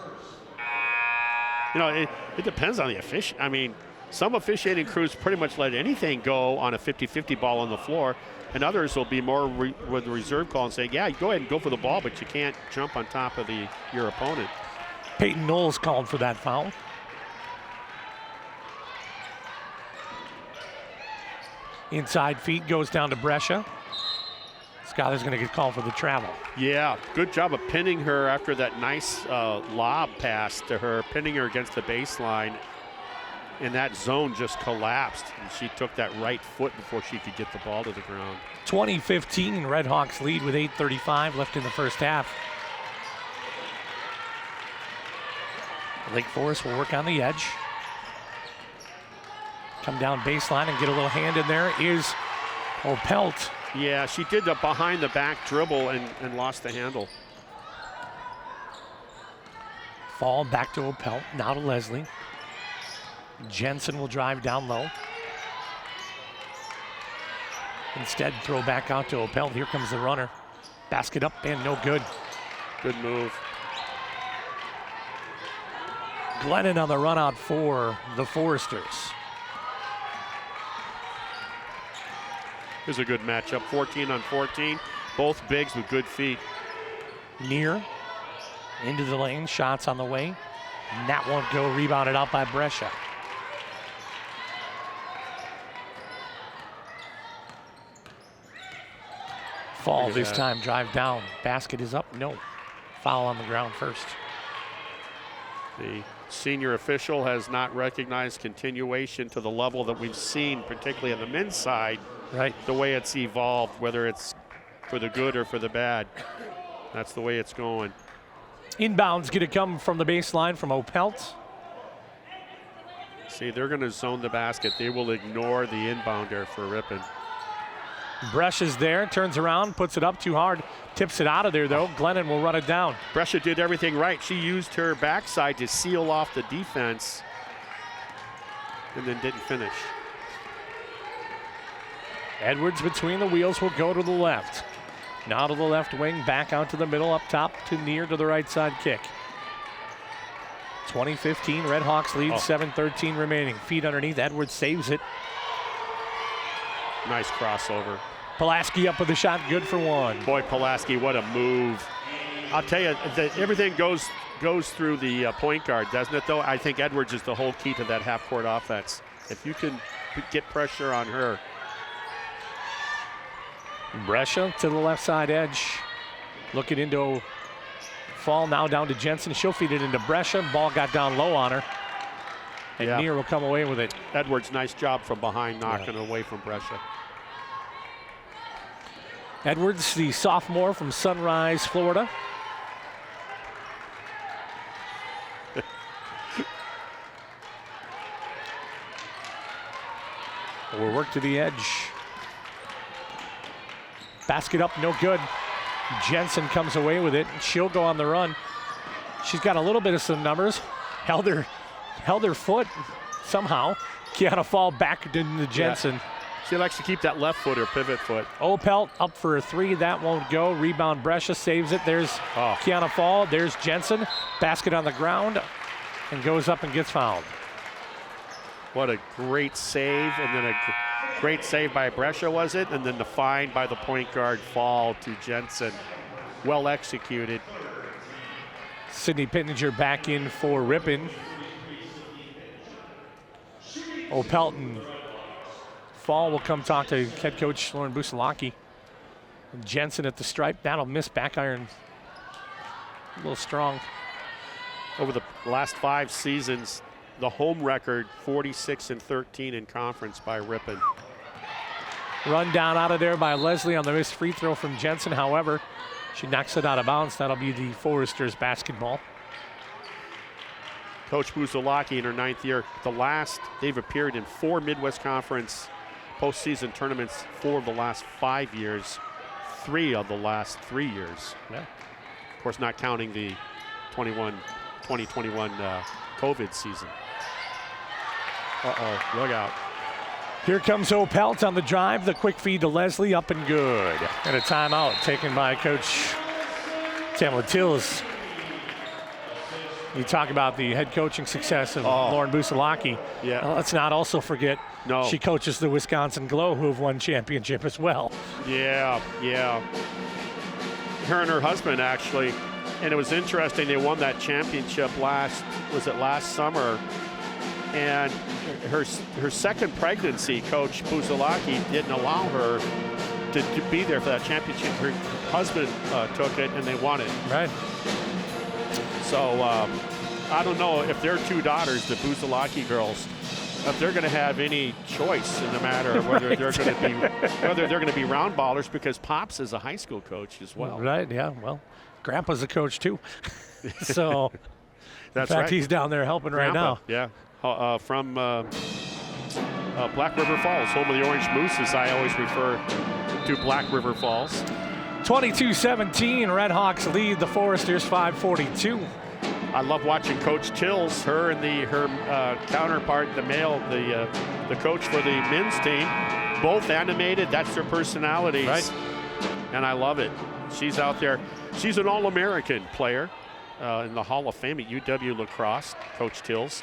You know, it depends on the official. I mean, some officiating crews pretty much let anything go on a 50-50 ball on the floor, and others will be more with the reserve call and say, yeah, go ahead and go for the ball, but you can't jump on top of your opponent. Peyton Knowles called for that foul. Inside feet goes down to Brescia. Skyler's going to get called for the travel. Yeah, good job of pinning her after that nice lob pass to her, pinning her against the baseline. And that zone just collapsed. And she took that right foot before she could get the ball to the ground. 20-15, Redhawks lead with 8:35 left in the first half. Lake Forest will work on the edge. Come down baseline and get a little hand in there is Opelt. Yeah, she did the behind the back dribble and lost the handle. Fall back to Opelt, now to Leslie. Jensen will drive down low. Instead, throw back out to Opelt. Here comes the runner. Basket up and no good. Good move. Glennon on the run out for the Foresters. Here's a good matchup, 14 on 14. Both bigs with good feet. Near, into the lane, shots on the way. And that won't go, rebounded out by Brescia. Fall this time, drive down. Basket is up, no. Foul on the ground first. The senior official has not recognized continuation to the level that we've seen, particularly on the men's side. Right. The way it's evolved, whether it's for the good or for the bad. That's the way it's going. Inbounds going to come from the baseline from Opelt. See, they're going to zone the basket. They will ignore the inbounder for Ripon. Bresch is there, turns around, puts it up too hard, tips it out of there though. Glennon will run it down. Brescia did everything right. She used her backside to seal off the defense and then didn't finish. Edwards between the wheels will go to the left. Now to the left wing, back out to the middle, up top to near to the right side kick. 20-15, Redhawks lead, 7:13 remaining. Feet underneath, Edwards saves it. Nice crossover. Pulaski up with a shot, good for one. Boy, Pulaski, what a move. I'll tell you, everything goes through the point guard, doesn't it, though? I think Edwards is the whole key to that half-court offense. If you can get pressure on her. Brescia to the left side edge. Looking into Fall now down to Jensen. She'll feed it into Brescia. Ball got down low on her. And Neer will come away with it. Edwards, nice job from behind, knocking it away from Brescia. Edwards, the sophomore from Sunrise, Florida. We'll work to the edge. Basket up, no good. Jensen comes away with it. She'll go on the run. She's got a little bit of some numbers. Held her foot somehow. Kiana Fall back into Jensen. Yeah. She likes to keep that left foot or pivot foot. Opelt up for a three. That won't go. Rebound, Brescia saves it. There's Kiana Fall. There's Jensen. Basket on the ground and goes up and gets fouled. What a great save, and then a great save by Brescia, was it? And then the find by the point guard, Fall to Jensen. Well executed. Sydney Pittenger back in for Ripon. Opelt and Fall will come talk to head coach Lauren Busalaki. Jensen at the stripe. That'll miss back iron. A little strong. Over the last 5 seasons, the home record, 46-13 in conference by Ripon. Run down out of there by Leslie on the missed free throw from Jensen. However, she knocks it out of bounds. That'll be the Foresters basketball. Coach Busalaki in her 9th year. They've appeared in 4 Midwest Conference postseason tournaments 4 of the last 5 years, 3 of the last 3 years. Yeah. Of course, not counting the 2021 COVID season. Look out. Here comes Opelt on the drive. The quick feed to Leslie, up and good. And a timeout taken by Coach Tamla Tills. You talk about the head coaching success of Lauren Busalaki. Yeah. Well, let's not also forget she coaches the Wisconsin Glow, who have won championship as well. Yeah. Her and her husband, actually. And it was interesting, they won that championship last summer? And her second pregnancy, Coach Busalaki didn't allow her to be there for that championship. Her husband took it, and they won it. Right. So I don't know if their 2 daughters, the Busalaki girls, if they're going to have any choice in the matter of whether they're going to be round ballers, because Pops is a high school coach as well. Right. Yeah. Well, Grandpa's a coach too. So that's in fact, right. He's down there helping Grandpa, right now. Yeah. From Black River Falls, home of the Orange Mooses. I always refer to Black River Falls. 22-17, Redhawks lead the Foresters 5:42. I love watching Coach Tills, her and her counterpart, the coach for the men's team, both animated. That's their personalities. Right. And I love it. She's out there. She's an All-American player in the Hall of Fame at UW Lacrosse, Coach Tills,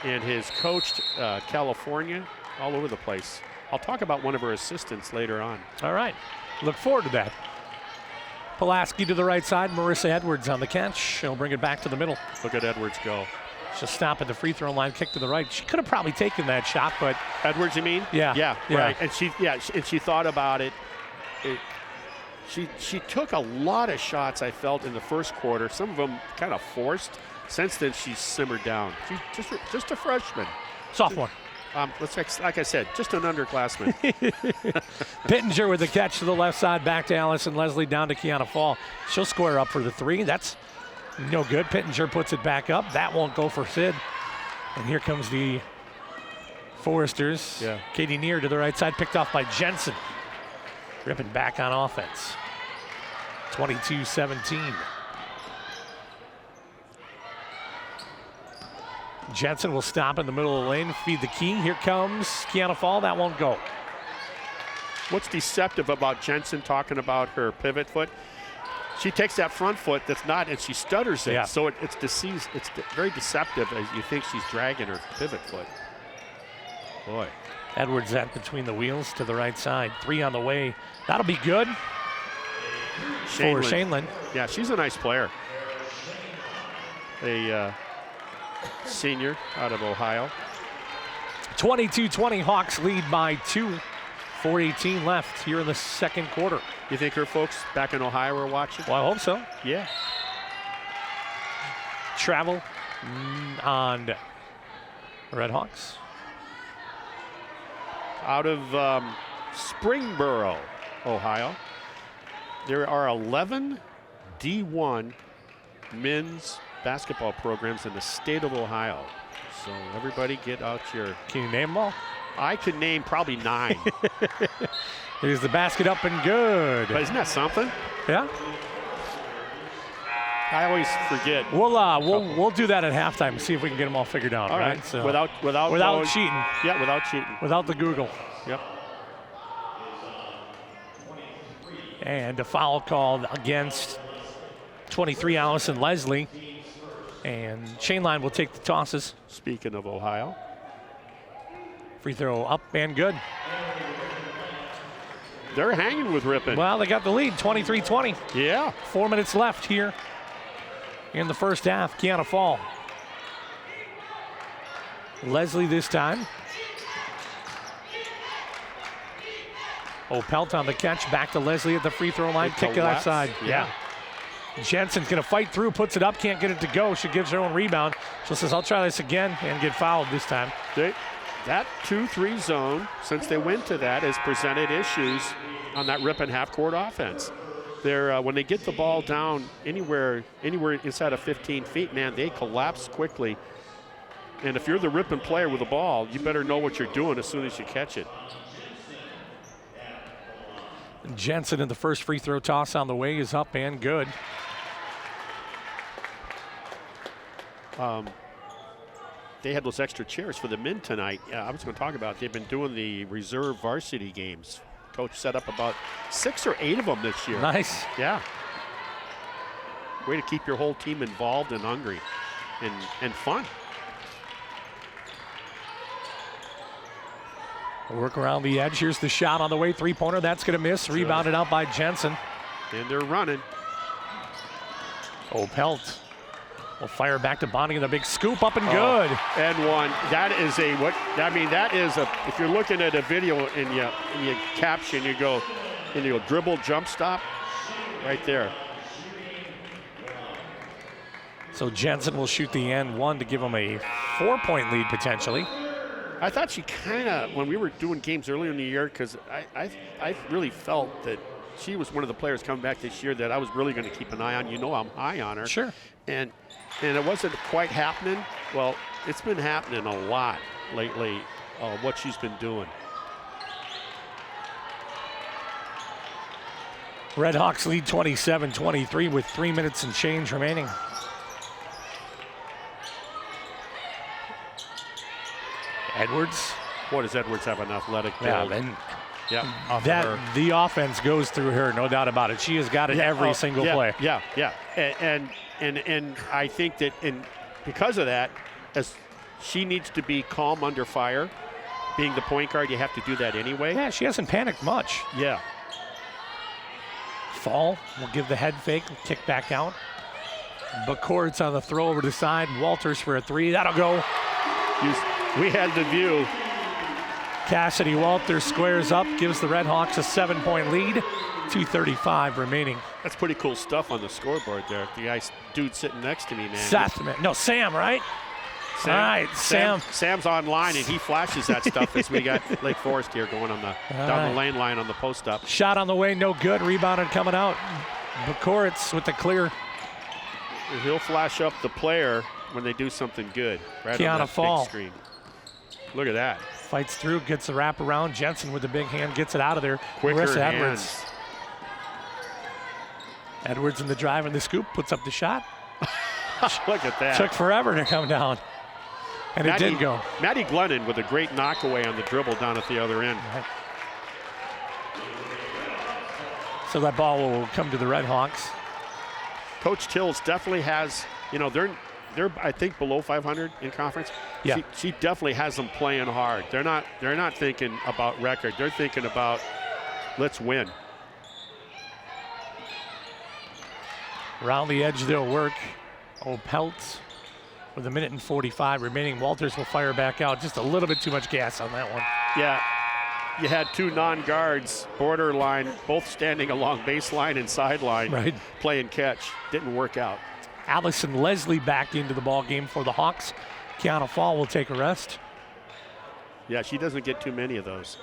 and has coached California, all over the place. I'll talk about one of her assistants later on. All right. Look forward to that. Pulaski to the right side. Marissa Edwards on the catch. She'll bring it back to the middle. Look at Edwards go. She'll stop at the free throw line, kick to the right. She could have probably taken that shot, but Edwards, you mean? Yeah. Right. And she thought about it. She took a lot of shots, I felt, in the first quarter. Some of them kind of forced. Since then, she's simmered down. She's just a freshman. Sophomore. Like I said, just an underclassman. Pittenger with the catch to the left side, back to Allison Leslie, down to Kiana Fall. She'll square up for the 3. That's no good. Pittenger puts it back up. That won't go for Sid. And here comes the Foresters. Yeah. Katie Neer to the right side, picked off by Jensen. Ripon back on offense. 22-17. Jensen will stop in the middle of the lane, feed the key. Here comes Kiana Fall. That won't go. What's deceptive about Jensen talking about her pivot foot? She takes that front foot that's not, and she stutters it. Yeah. So it's deceived. It's very deceptive as you think she's dragging her pivot foot. Boy. Edwards at between the wheels to the right side. 3 on the way. That'll be good for Shaneland. Yeah, she's a nice player. A senior out of Ohio. 22-20, Hawks lead by 2. 4:18 left here in the second quarter. You think her folks back in Ohio are watching? Well, I hope so. Yeah. Travel on Redhawks. Out of Springboro, Ohio, there are 11 D1 men's basketball programs in the state of Ohio. So everybody get out your... Can you name them all? I could name probably 9. Here's the basket up and good. But isn't that something? Yeah. I always forget. We'll do that at halftime and see if we can get them all figured out. All right. So without cheating. Yeah, without cheating. Without the Google. Yep. And a foul called against 23 Allison Leslie. And Chainline will take the tosses. Speaking of Ohio. Free throw up and good. They're hanging with Ripon. Well, they got the lead, 23-20. Yeah. 4 minutes left here in the first half. Kiana Fall. Leslie this time. Pelt on the catch. Back to Leslie at the free throw line. Kick to that side. Yeah. Jensen's going to fight through, puts it up, can't get it to go. She gives her own rebound. She says, I'll try this again, and get fouled this time. That 2-3 zone, since they went to that, has presented issues on that Ripon half-court offense. They're when they get the ball down anywhere inside of 15 feet, man, they collapse quickly. And if you're the Ripon player with the ball, you better know what you're doing as soon as you catch it. Jensen in the first free throw toss on the way is up and good. They had those extra chairs for the men tonight. I was going to talk about it. They've been doing the reserve varsity games. Coach set up about 6 or 8 of them this year. Nice. Yeah. Way to keep your whole team involved and hungry and fun. Work around the edge. Here's the shot on the way. Three-pointer. That's going to miss. Rebounded out by Jensen. And they're running. Pelt will fire back to Bonnie in a big scoop up and good. And one. That is if you're looking at a video and you caption, you go dribble, jump stop, right there. So Jensen will shoot the end one to give him a 4-point lead potentially. I thought she kind of, when we were doing games earlier in the year, because I really felt that she was one of the players coming back this year that I was really going to keep an eye on. You know I'm high on her. Sure. And it wasn't quite happening. Well, it's been happening a lot lately, what she's been doing. Redhawks lead 27-23 with 3 minutes and change remaining. Edwards. Boy, does Edwards have an athletic build. The offense goes through her, no doubt about it. She has got it every single play. Yeah. And I think that because of that, as she needs to be calm under fire. Being the point guard, you have to do that anyway. Yeah, she hasn't panicked much. Yeah. Fall will give the head fake, kick back out. Bacourt's on the throw over the side. Walters for a 3. That'll go. We had the view. Cassidy Walters squares up, gives the Redhawks a 7-point lead. 2:35 remaining. That's pretty cool stuff on the scoreboard there. The dude sitting next to me, man. Sam, right? Sam, all right, Sam. Sam's online, and he flashes that stuff as we got Lake Forest here going on down the lane line on the post up. Shot on the way, no good. Rebounded coming out. Bacourt's with the clear. He'll flash up the player when they do something good. Right on that Fall. big screen. Look at that. Fights through, gets the wrap around. Jensen with the big hand, gets it out of there. Quicker Marissa hands. Edwards in the drive and the scoop, puts up the shot. Look at that. Took forever to come down. And it did go. Maddie Glennon with a great knockaway on the dribble down at the other end. Right. So that ball will come to the Redhawks. Coach Tills definitely has, they're I think below 500 in conference. Yeah. She definitely has them playing hard. They're not thinking about record. They're thinking about let's win. Around the edge they'll work. Pelt with 1:45 remaining. Walters will fire back out. Just a little bit too much gas on that one. Yeah. you had two non-guards, borderline, both standing along baseline and sideline, right, playing catch. Didn't work out. Allison Leslie back into the ball game for the Hawks. Kiana Fall will take a rest. Yeah, she doesn't get too many of those.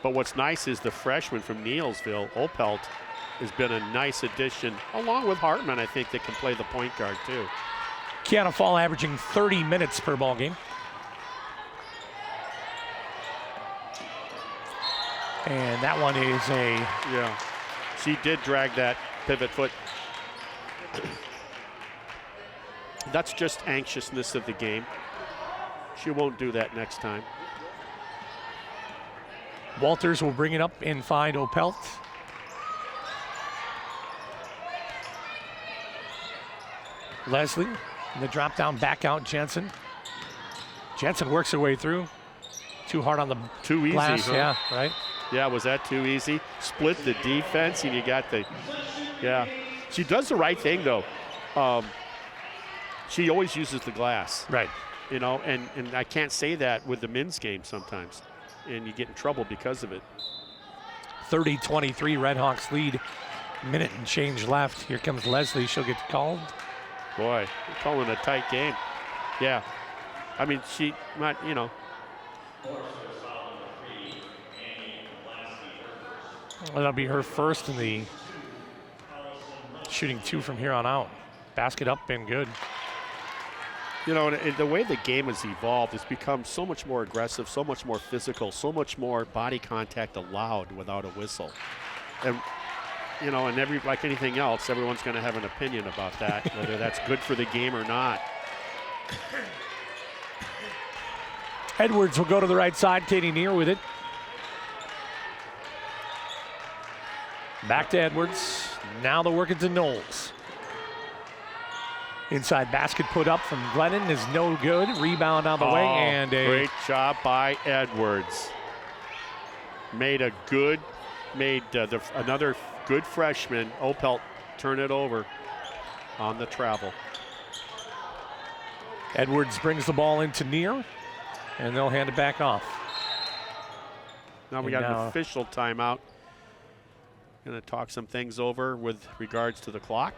But what's nice is the freshman from Neilsville, Opelt, has been a nice addition, along with Hartman, I think, that can play the point guard too. Kiana Fall averaging 30 minutes per ball game. And that one is a... Yeah, she did drag that pivot foot. That's just anxiousness of the game. She won't do that next time. Walters will bring it up and find Opelt. Leslie, the drop down, back out Jensen. Jensen works her way through. Too hard on the too easy, glass, huh? Yeah, right. Yeah, was that too easy? Split the defense and you got the, yeah. She does the right thing though. She always uses the glass. Right. You know, and I can't say that with the men's game sometimes. And you get in trouble because of it. 30-23, Redhawks lead. Minute and change left. Here comes Leslie. She'll get called. Boy, you're calling a tight game. Yeah. I mean, she might, you know. That'll be her first in the shooting 2 from here on out. Basket up and good. You know, and the way the game has evolved, it's become so much more aggressive, so much more physical, so much more body contact allowed without a whistle. And, you know, and like anything else, everyone's going to have an opinion about that, whether that's good for the game or not. Edwards will go to the right side. Katie Neer with it. Back to Edwards. Now the work it to Knowles. Inside basket put up from Glennon is no good. Rebound on the way, and a great job by Edwards. Made another good freshman, Opelt, turn it over on the travel. Edwards brings the ball into Neer, and they'll hand it back off. Now we got an official timeout. Going to talk some things over with regards to the clock.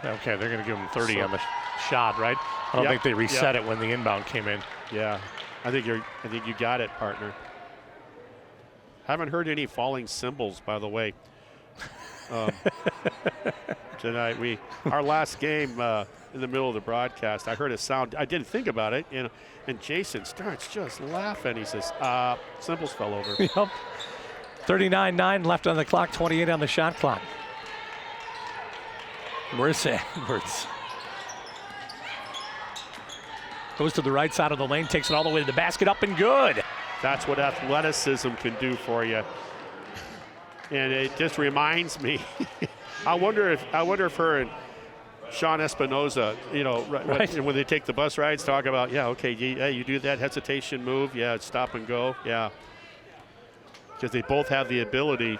Okay, they're going to give him 30 on the shot, right? I don't think they reset it when the inbound came in. Yeah, I think you got it, partner. Haven't heard any falling cymbals, by the way. Tonight, our last game in the middle of the broadcast, I heard a sound. I didn't think about it, and Jason starts just laughing. He says, cymbals fell over. Yep. 39-9 left on the clock, 28 on the shot clock. Marissa Edwards goes to the right side of the lane, takes it all the way to the basket, up and good. That's what athleticism can do for you. And it just reminds me, I wonder if her and Sean Espinoza, when they take the bus rides, talk about, you do that hesitation move, it's stop and go, because they both have the ability.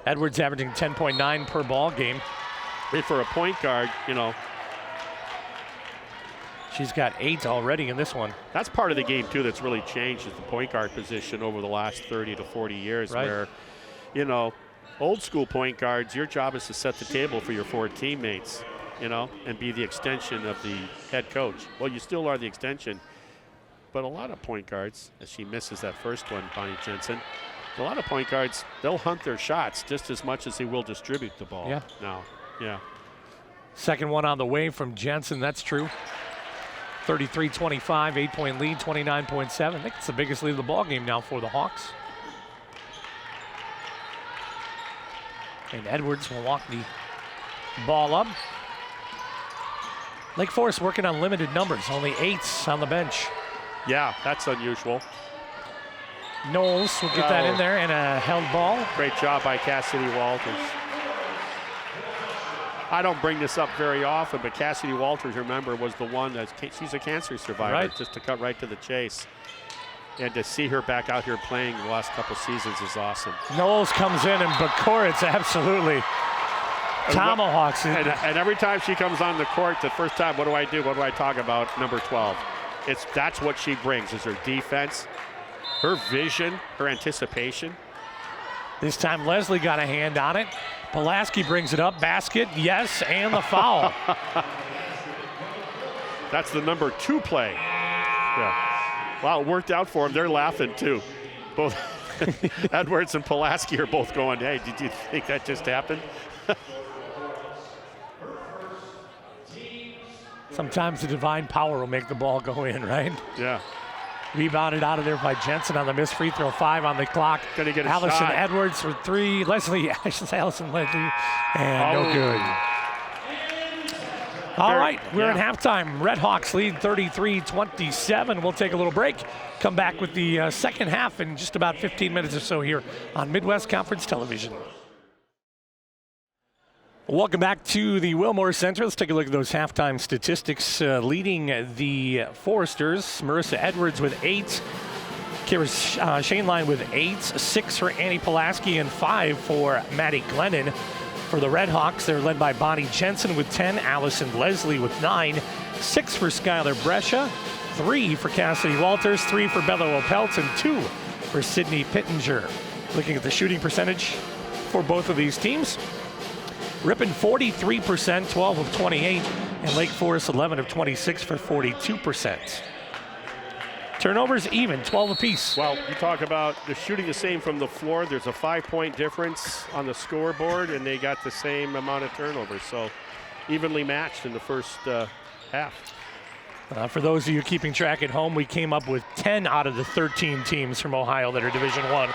Edwards averaging 10.9 per ball game. For a point guard, she's got 8 already in this one. That's part of the game too that's really changed, is the point guard position over the last 30 to 40 years, right. Where, old school point guards, your job is to set the table for your 4 teammates, and be the extension of the head coach. Well, you still are the extension, but a lot of point guards, as she misses that first one, Bonnie Jensen, a lot of point guards, they'll hunt their shots just as much as they will distribute the ball now. Yeah. Second one on the way from Jensen, that's true. 33-25, 8-point lead, 29.7. I think it's the biggest lead of the ball game now for the Hawks. And Edwards will walk the ball up. Lake Forest working on limited numbers, only 8s on the bench. Yeah, that's unusual. Knowles will get that in there, and a held ball. Great job by Cassidy Walters. I don't bring this up very often, but Cassidy Walters, remember, was the one she's a cancer survivor, right. Just to cut right to the chase. And to see her back out here playing the last couple seasons is awesome. Knowles comes in, and Bakoritz absolutely tomahawks it. And every time she comes on the court, the first time, what do I do? What do I talk about? Number 12. That's what she brings, is her defense, her vision, her anticipation. This time Leslie got a hand on it. Pulaski brings it up, basket, yes, and the foul. That's the number 2 play. Yeah. Wow, it worked out for them. They're laughing too. Both Edwards and Pulaski are both going, hey, did you think that just happened? Sometimes the divine power will make the ball go in, right? Yeah. Rebounded out of there by Jensen on the missed free throw, 5 on the clock. Gonna get a Allison shot. Edwards for 3. Allison Leslie, and no good. All right, we're in halftime. Redhawks lead 33-27. We'll take a little break. Come back with the second half in just about 15 minutes or so here on Midwest Conference Television. Welcome back to the Wilmore Center. Let's take a look at those halftime statistics. Leading the Foresters, Marissa Edwards with 8. Kira Shaneline with 8. 6 for Annie Pulaski and 5 for Maddie Glennon. For the Redhawks, they're led by Bonnie Jensen with 10. Allison Leslie with 9. 6 for Skylar Brescia. 3 for Cassidy Walters. 3 for Bella Opelt. And 2 for Sydney Pittenger. Looking at the shooting percentage for both of these teams. Ripon 43%, 12 of 28, and Lake Forest 11 of 26 for 42%. Turnovers even, 12 apiece. Well, you talk about the shooting the same from the floor. There's a 5-point difference on the scoreboard, and they got the same amount of turnovers. So evenly matched in the first half. For those of you keeping track at home, we came up with 10 out of the 13 teams from Ohio that are Division I.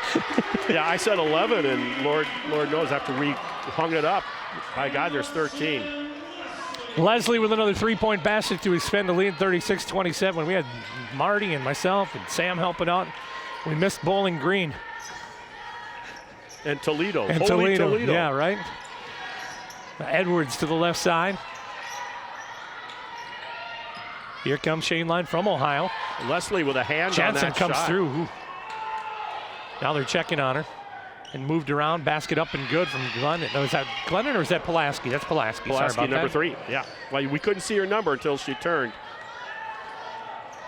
Yeah, I said 11, and Lord knows after we hung it up, by God, there's 13. Leslie with another 3-point basket to expand the lead, 36-27. We had Marty and myself and Sam helping out. We missed Bowling Green. And Toledo. And Toledo. Yeah, right. Edwards to the left side. Here comes Shaneline from Ohio. Leslie with a hand Jansen on that comes shot. through. Ooh. Now they're checking on her. And moved around, basket up and good from Glennon. No, is that Glennon or is that Pulaski? That's Pulaski. Pulaski, sorry about number that. 3. Yeah. Well, we couldn't see her number until she turned.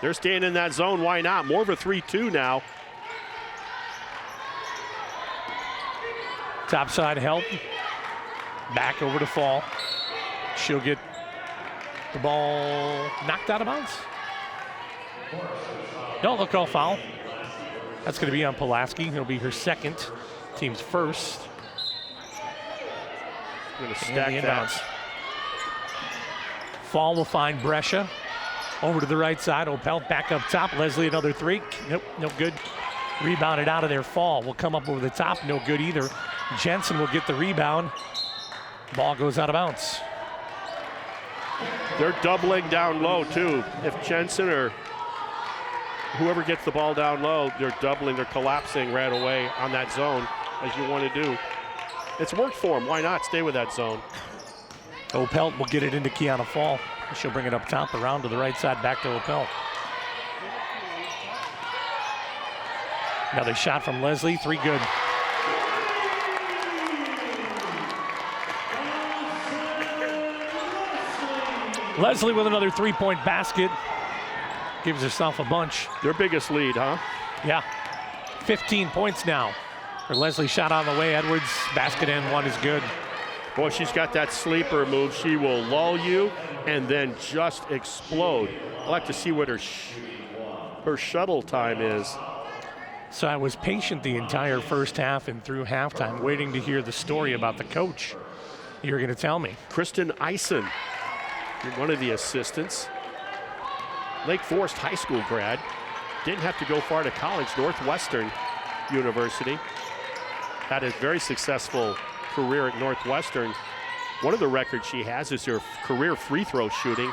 They're staying in that zone. Why not? More of a 3-2 now. Top side help. Back over to Fall. She'll get the ball knocked out of bounds. No, they'll call foul. That's going to be on Pulaski. It'll be her second. Team's first. Going to stack that. Fall will find Brescia. Over to the right side. Opelt back up top. Leslie another 3. Nope, no good. Rebounded out of there. Fall will come up over the top. No good either. Jensen will get the rebound. Ball goes out of bounds. They're doubling down low too. If Jensen or whoever gets the ball down low, they're doubling, they're collapsing right away on that zone, as you want to do. It's worked for them. Why not stay with that zone? Opelt will get it into Kiana Fall. She'll bring it up top, around to the right side, back to Opelt. Another shot from Leslie, 3 good. Leslie with another 3-point basket. Gives herself a bunch. Their biggest lead, huh? Yeah. 15 points now. Her Leslie shot on the way. Edwards, basket in, 1 is good. Boy, she's got that sleeper move. She will lull you and then just explode. I'd like to see what her shuttle time is. So I was patient the entire first half and through halftime, waiting to hear the story about the coach. You're going to tell me. Kristen Eisen, one of the assistants. Lake Forest High School grad. Didn't have to go far to college. Northwestern University. Had a very successful career at Northwestern. One of the records she has is her career free throw shooting.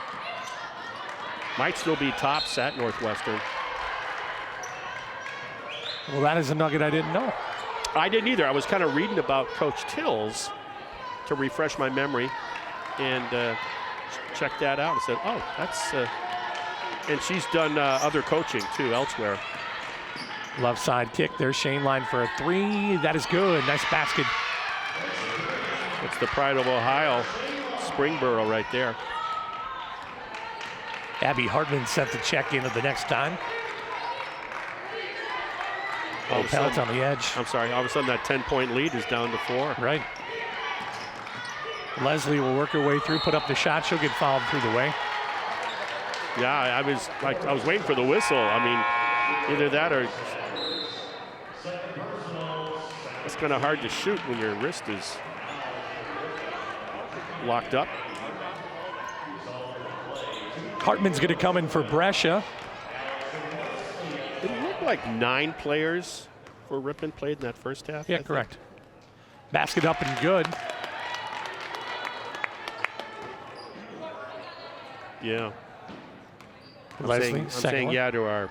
Might still be tops at Northwestern. Well, that is a nugget I didn't know. I didn't either. I was kind of reading about Coach Tills to refresh my memory and checked that out and said, oh, that's, and she's done other coaching too elsewhere. Left side kick. There's Shaneline for a 3. That is good. Nice basket. It's the pride of Ohio, Springboro right there. Abby Hartman sent the check in at the next time. Opel's on the edge. I'm sorry, all of a sudden that 10-point lead is down to 4. Right. Leslie will work her way through, put up the shot. She'll get fouled through the way. Yeah, I was waiting for the whistle. I mean, either that or it's kind of hard to shoot when your wrist is locked up. Hartman's going to come in for Brescia. It looked like 9 players for Ripon played in that first half. Yeah, correct. Basket up and good. Yeah. Leslie, I'm saying yeah to our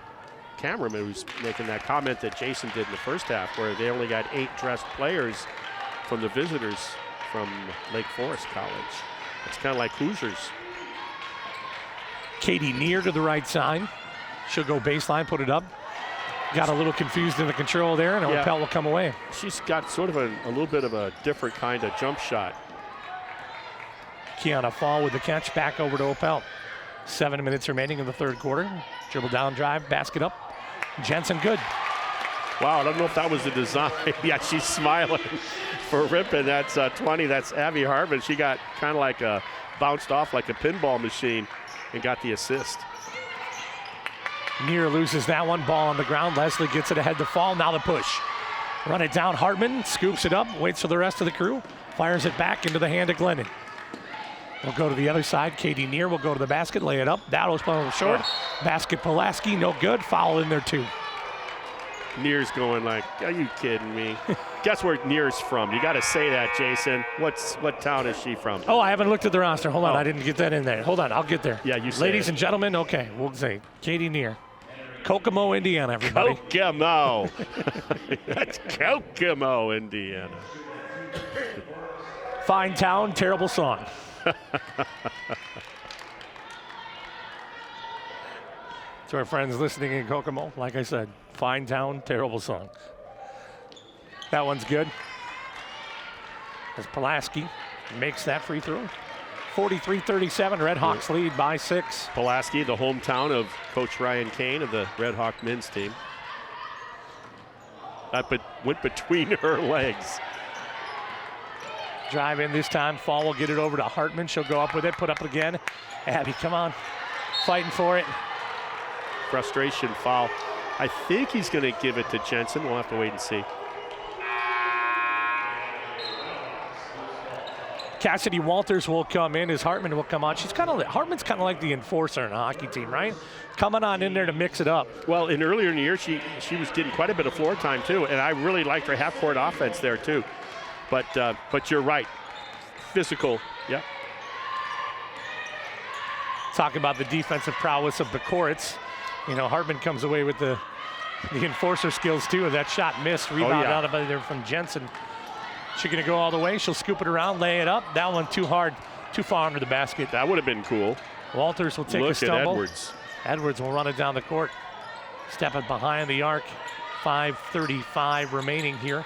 cameraman who's making that comment that Jason did in the first half, where they only got 8 dressed players from the visitors from Lake Forest College. It's kind of like Hoosiers. Katie Neer to the right side. She'll go baseline, put it up. Got a little confused in the control there, and Opel will come away. She's got sort of a little bit of a different kind of jump shot. Kiana Fall with the catch, back over to Opel. 7 minutes remaining in the third quarter. Dribble down, drive, basket up. Jensen good. Wow, I don't know if that was the design. Yeah, she's smiling for Ripon. That's 20. That's Abby Hartman. She got kind of like bounced off like a pinball machine and got the assist. Neer loses that one. Ball on the ground. Leslie gets it ahead to Fall. Now the push. Run it down. Hartman scoops it up, waits for the rest of the crew, fires it back into the hand of Glennon. We'll go to the other side. Katie Neer will go to the basket, lay it up. Dowdle's playing short. Basket Pulaski, no good. Foul in there too. Neer's going like, are you kidding me? Guess where Neer's from? You got to say that, Jason. What town is she from? Oh, I haven't looked at the roster. Hold on, I didn't get that in there. Hold on, I'll get there. Yeah, you say Ladies it. and gentlemen, okay, we'll say Katie Neer. Kokomo, Indiana, everybody. Kokomo. That's Kokomo, Indiana. Fine town, terrible song. To our friends listening in Kokomo, like I said, fine town, terrible song. That one's good. As Pulaski makes that free throw. 43-37, Redhawks lead by 6. Pulaski, the hometown of Coach Ryan Kane of the Redhawk men's team. That went between her legs. Drive in this time. Fall will get it over to Hartman. She'll go up with it, put up again. Abby, come on. Fighting for it. Frustration foul. I think he's going to give it to Jensen. We'll have to wait and see. Cassidy Walters will come in as Hartman will come on. Hartman's kind of like the enforcer in a hockey team, right? Coming on in there to mix it up. Well, earlier in the year, she was getting quite a bit of floor time too, and I really liked her half-court offense there too. But you're right, physical. Yeah. Talk about the defensive prowess of the courts. You know, Hartman comes away with the enforcer skills too, and that shot missed. Rebound out of there from Jensen. She's going to go all the way. She'll scoop it around, lay it up. That one too hard, too far under the basket. That would have been cool. Walters will take a stumble. Look at Edwards. Edwards will run it down the court. Stepping behind the arc. 5:35 remaining here.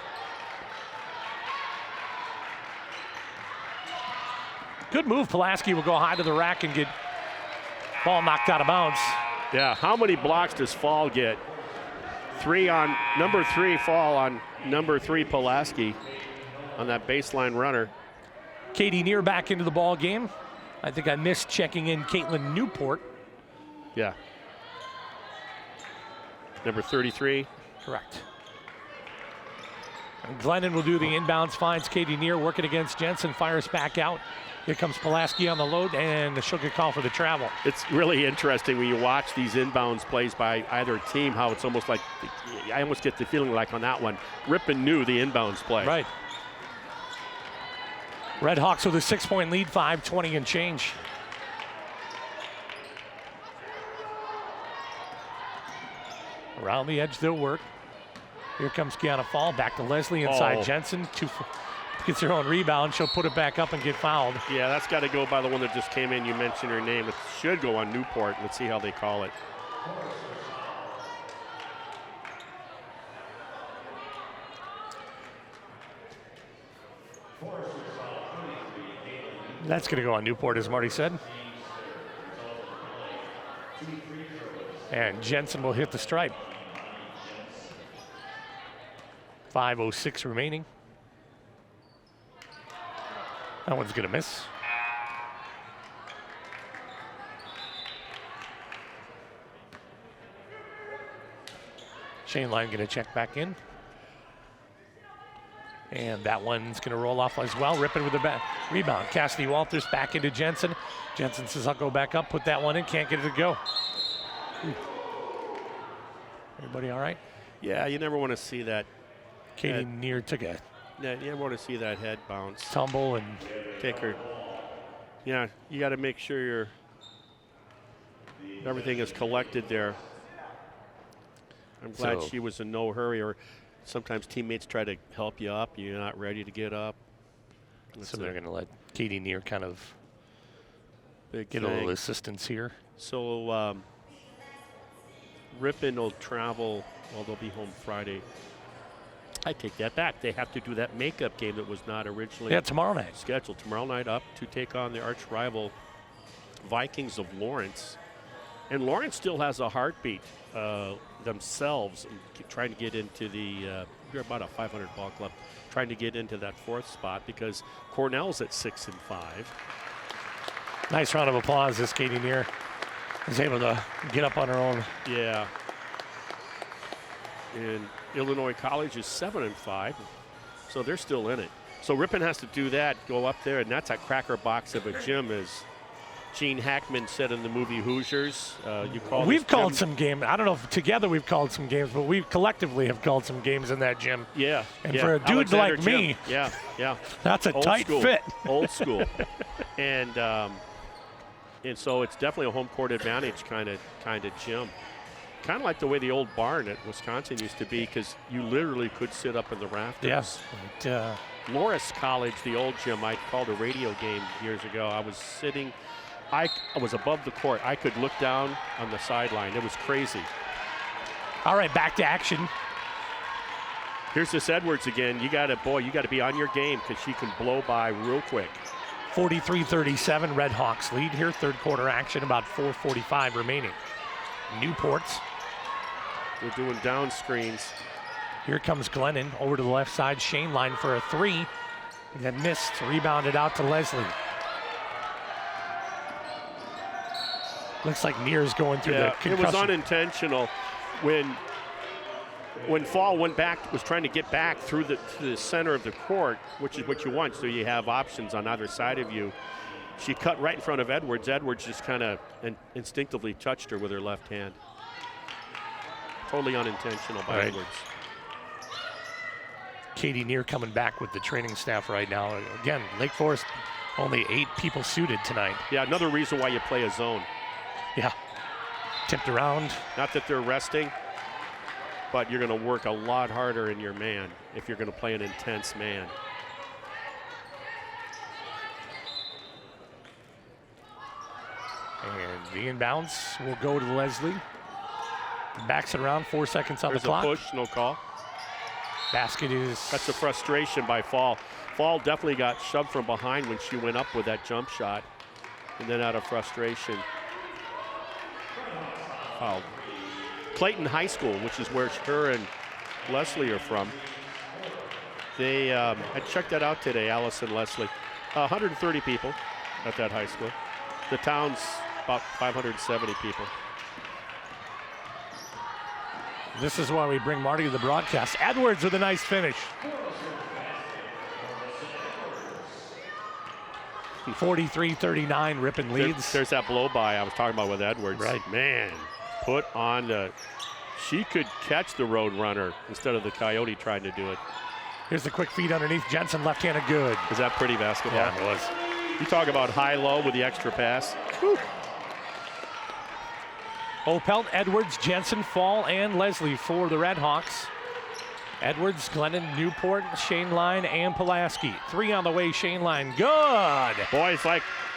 Good move. Pulaski will go high to the rack and get ball knocked out of bounds. Yeah, how many blocks does Fall get? 3 on number 3, Fall on number 3, Pulaski on that baseline runner. Katie Neer back into the ball game. I think I missed checking in Caitlin Newport. Yeah. Number 33. Correct. And Glennon will do the inbounds, finds Katie Neer working against Jensen, fires back out. Here comes Pulaski on the load, and she'll get called for the travel. It's really interesting when you watch these inbounds plays by either team, how it's almost like, I almost get the feeling like on that one, Ripon knew the inbounds play. Right. Redhawks with a 6-point lead, 5:20 and change. Around the edge, they'll work. Here comes Kiana Fall, back to Leslie inside Jensen. Gets her own rebound. She'll put it back up and get fouled. Yeah, that's got to go by the one that just came in. You mentioned her name. It should go on Newport. Let's see how they call it. That's going to go on Newport, as Marty said. And Jensen will hit the stripe. 5:06 remaining. That one's gonna miss. Shane Line gonna check back in. And that one's gonna roll off as well. Ripon with the rebound. Cassidy Walters back into Jensen. Jensen says, I'll go back up, put that one in, can't get it to go. Everybody all right? Yeah, you never want to see that. Katie Neer took a Yeah, you never want to see that head bounce. tumble and Take her. Yeah, you got to make sure everything is collected there. I'm glad she was in no hurry, or sometimes teammates try to help you up. You're not ready to get up. so they're going to let Katie Neer kind of Get a little assistance here. So Ripon will travel, well, they'll be home Friday. I take that back. They have to do that makeup game that was not originally tomorrow night. scheduled. Tomorrow night up to take on the arch rival Vikings of Lawrence. And Lawrence still has a heartbeat themselves, trying to get into the, they're about a 500 ball club, trying to get into that 4th spot because Cornell's at 6-5. Nice round of applause as Katie Neer is able to get up on her own. Yeah. And Illinois College is 7-5, so they're still in it. So Ripon has to do that, go up there, and that's a cracker box of a gym, as Gene Hackman said in the movie Hoosiers. We've called some games. I don't know if together we've called some games, but we collectively have called some games in that gym. Yeah. And for a dude Alexander like me, yeah, that's a Old tight school. fit. Old school. And so it's definitely a home court advantage kind of gym. Kind of like the way the old barn at Wisconsin used to be, because you literally could sit up in the rafters. Yes. Loris College, the old gym, I called a radio game years ago. I was sitting, I was above the court. I could look down on the sideline. It was crazy. All right, back to action. Here's this Edwards again. You got to be on your game, because she can blow by real quick. 43-37, Redhawks lead here. Third quarter action, about 4:45 remaining. Newport's. We're doing down screens. Here comes Glennon over to the left side. Shane Line for a 3. That missed. Rebounded out to Leslie. Looks like Neer's going through the concussion. It was unintentional. When Fall went back, was trying to get back through to the center of the court, which is what you want, so you have options on either side of you. She cut right in front of Edwards. Edwards just kind of instinctively touched her with her left hand. Totally unintentional by Edwards. Katie Neer coming back with the training staff right now. Again, Lake Forest, only 8 people suited tonight. Yeah, another reason why you play a zone. Yeah. Tipped around. Not that they're resting, but you're going to work a lot harder in your man if you're going to play an intense man. And the inbounds will go to Leslie. Backs it around, 4 seconds on the clock. There's a push, no call. Basket is... That's a frustration by Fall. Fall definitely got shoved from behind when she went up with that jump shot. And then out of frustration. Foul. Clayton High School, which is where her and Leslie are from. They, I checked that out today, Allison Leslie. 130 people at that high school. The town's about 570 people. This is why we bring Marty to the broadcast. Edwards with a nice finish. 43-39, Ripon leads. There's that blow by I was talking about with Edwards. Right. Man, put on the, she could catch the road runner instead of the Coyote trying to do it. Here's the quick feed underneath. Jensen left-handed good. Is that pretty basketball? Yeah, it was. You talk about high-low with the extra pass. Whew. Opelt, Edwards, Jensen, Fall, and Leslie for the Redhawks. Edwards, Glennon, Newport, Shane Line, and Pulaski. 3 on the way, Shane Line. Good. Boy,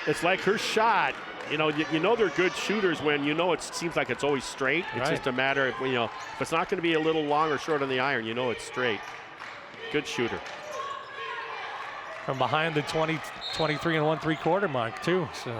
it's like her shot. You know they're good shooters when it seems like it's always straight. It's just a matter of, if it's not going to be a little long or short on the iron, it's straight. Good shooter. From behind the 23 and 1/3 mark too. So.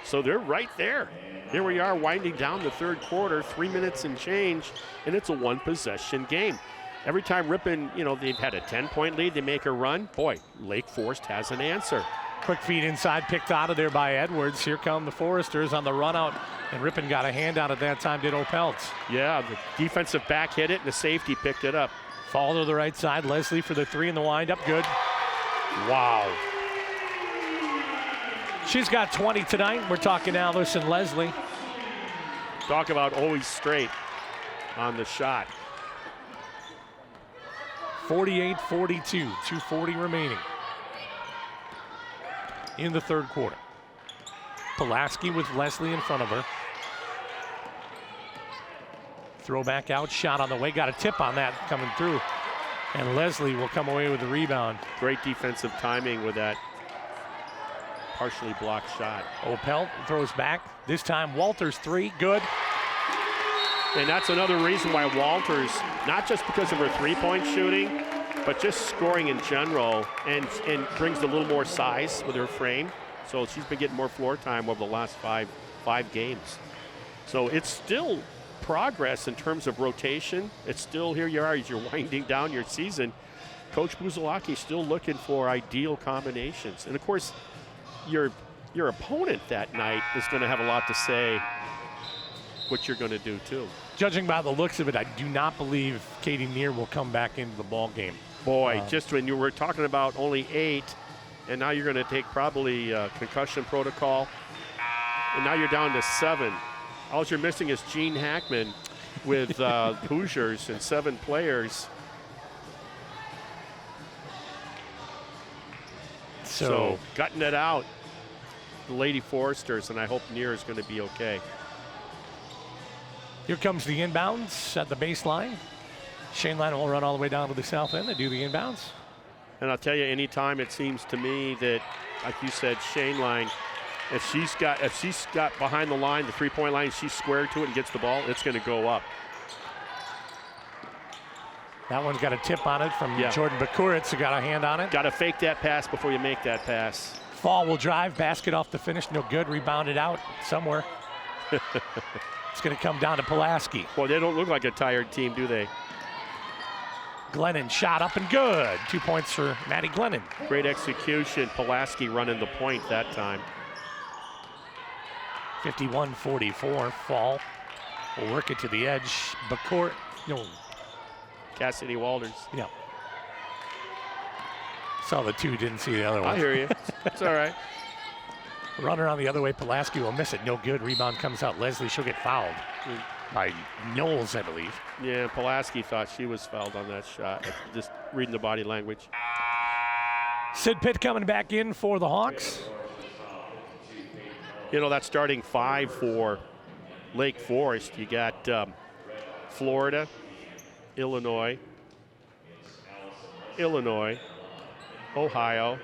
So they're right there. Here we are winding down the third quarter, 3 minutes and change, and it's a one-possession game. Every time Ripon, they've had a 10-point lead, they make a run. Boy, Lake Forest has an answer. Quick feed inside, picked out of there by Edwards. Here come the Foresters on the run out, and Ripon got a handout at that time, did Opelt. Yeah, the defensive back hit it, and the safety picked it up. Fall to the right side, Leslie for the three in the windup, good. Wow. She's got 20 tonight. We're talking Alice and Leslie. Talk about always straight on the shot. 48-42, 2:40 remaining in the third quarter. Pulaski with Leslie in front of her. Throw back out, shot on the way. Got a tip on that coming through. And Leslie will come away with the rebound. Great defensive timing with that partially blocked shot. Opelt throws back. This time Walters three, good. And that's another reason why Walters, not just because of her three-point shooting, but just scoring in general, and brings a little more size with her frame. So she's been getting more floor time over the last five games. So it's still progress in terms of rotation. It's still, here you are as you're winding down your season. Coach Buzalaki still looking for ideal combinations. And of course, your opponent that night is going to have a lot to say what you're going to do too. Judging by the looks of it, I do not believe Katie Neer will come back into the ball game. Boy, just when you were talking about only 8, and now you're going to take probably concussion protocol, and now you're down to 7. All you're missing is Gene Hackman with Hoosiers and 7 players. So gutting it out, the Lady Foresters, and I hope Neer is going to be okay. Here comes the inbounds at the baseline. Shane Line will run all the way down to the south end and do the inbounds. And I'll tell you, anytime it seems to me that, like you said, Shane Line, if she's got behind the line, the three-point line, she's squared to it and gets the ball, it's going to go up. That one's got a tip on it from Jordan Bakuritz, who got a hand on it. Got to fake that pass before you make that pass. Fall will drive, basket off the finish, no good, rebounded out somewhere. It's going to come down to Pulaski. Well, they don't look like a tired team, do they? Glennon shot up and good. 2 points for Maddie Glennon. Great execution. Pulaski running the point that time. 51-44. Fall will work it to the edge. Cassidy Walters. Yeah. Saw the two, didn't see the other one. I hear you. It's all right. Runner on the other way. Pulaski will miss it. No good. Rebound comes out. Leslie, she'll get fouled by Knowles, I believe. Yeah, Pulaski thought she was fouled on that shot. Just reading the body language. Sid Pitt coming back in for the Hawks. That starting 5 for Lake Forest. You got Florida, Illinois, Ohio,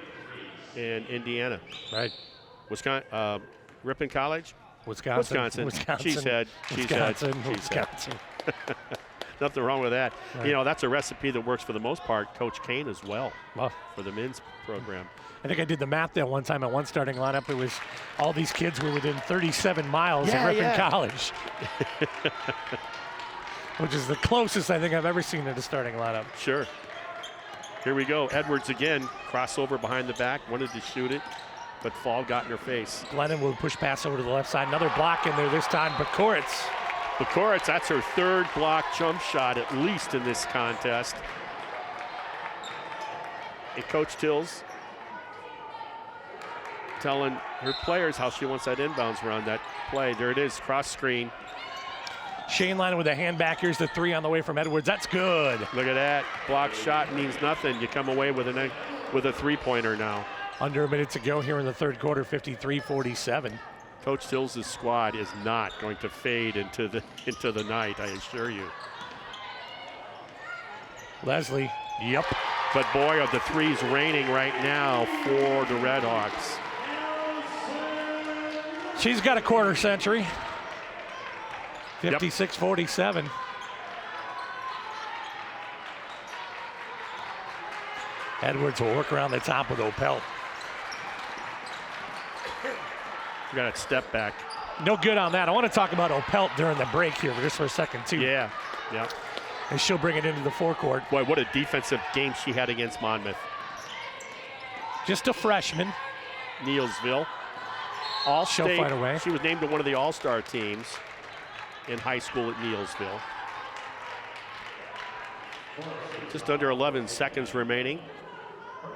and Indiana. Right. Ripon College? Wisconsin. Cheesehead. Nothing wrong with that. Right. That's a recipe that works for the most part. Coach Kane as well for the men's program. I think I did the math there one time at one starting lineup. It was all these kids were within 37 miles of Ripon College. Which is the closest I think I've ever seen at a starting lineup. Sure. Here we go. Edwards again. Crossover behind the back. Wanted to shoot it, but Fall got in her face. Glennon will push pass over to the left side. Another block in there this time. Bakuritz, that's her third block jump shot at least in this contest. And Coach Tills telling her players how she wants that inbounds run, that play. There it is, cross screen. Shane Line with a hand back. Here's the three on the way from Edwards. That's good. Look at that. Block shot means nothing. You come away with a three-pointer now. Under a minute to go here in the third quarter, 53-47. Coach Tills' squad is not going to fade into the night, I assure you. Leslie, yep. But boy, are the threes raining right now for the Redhawks. She's got a quarter century. 56-47. Edwards will work around the top with Opelt. You got a step back. No good on that. I want to talk about Opelt during the break here just for a second, too. Yeah. And she'll bring it into the forecourt. Boy, what a defensive game she had against Monmouth. Just a freshman. Neilsville. She'll fight away. She was named to one of the all-star teams in high school at Neilsville. Just under 11 seconds remaining.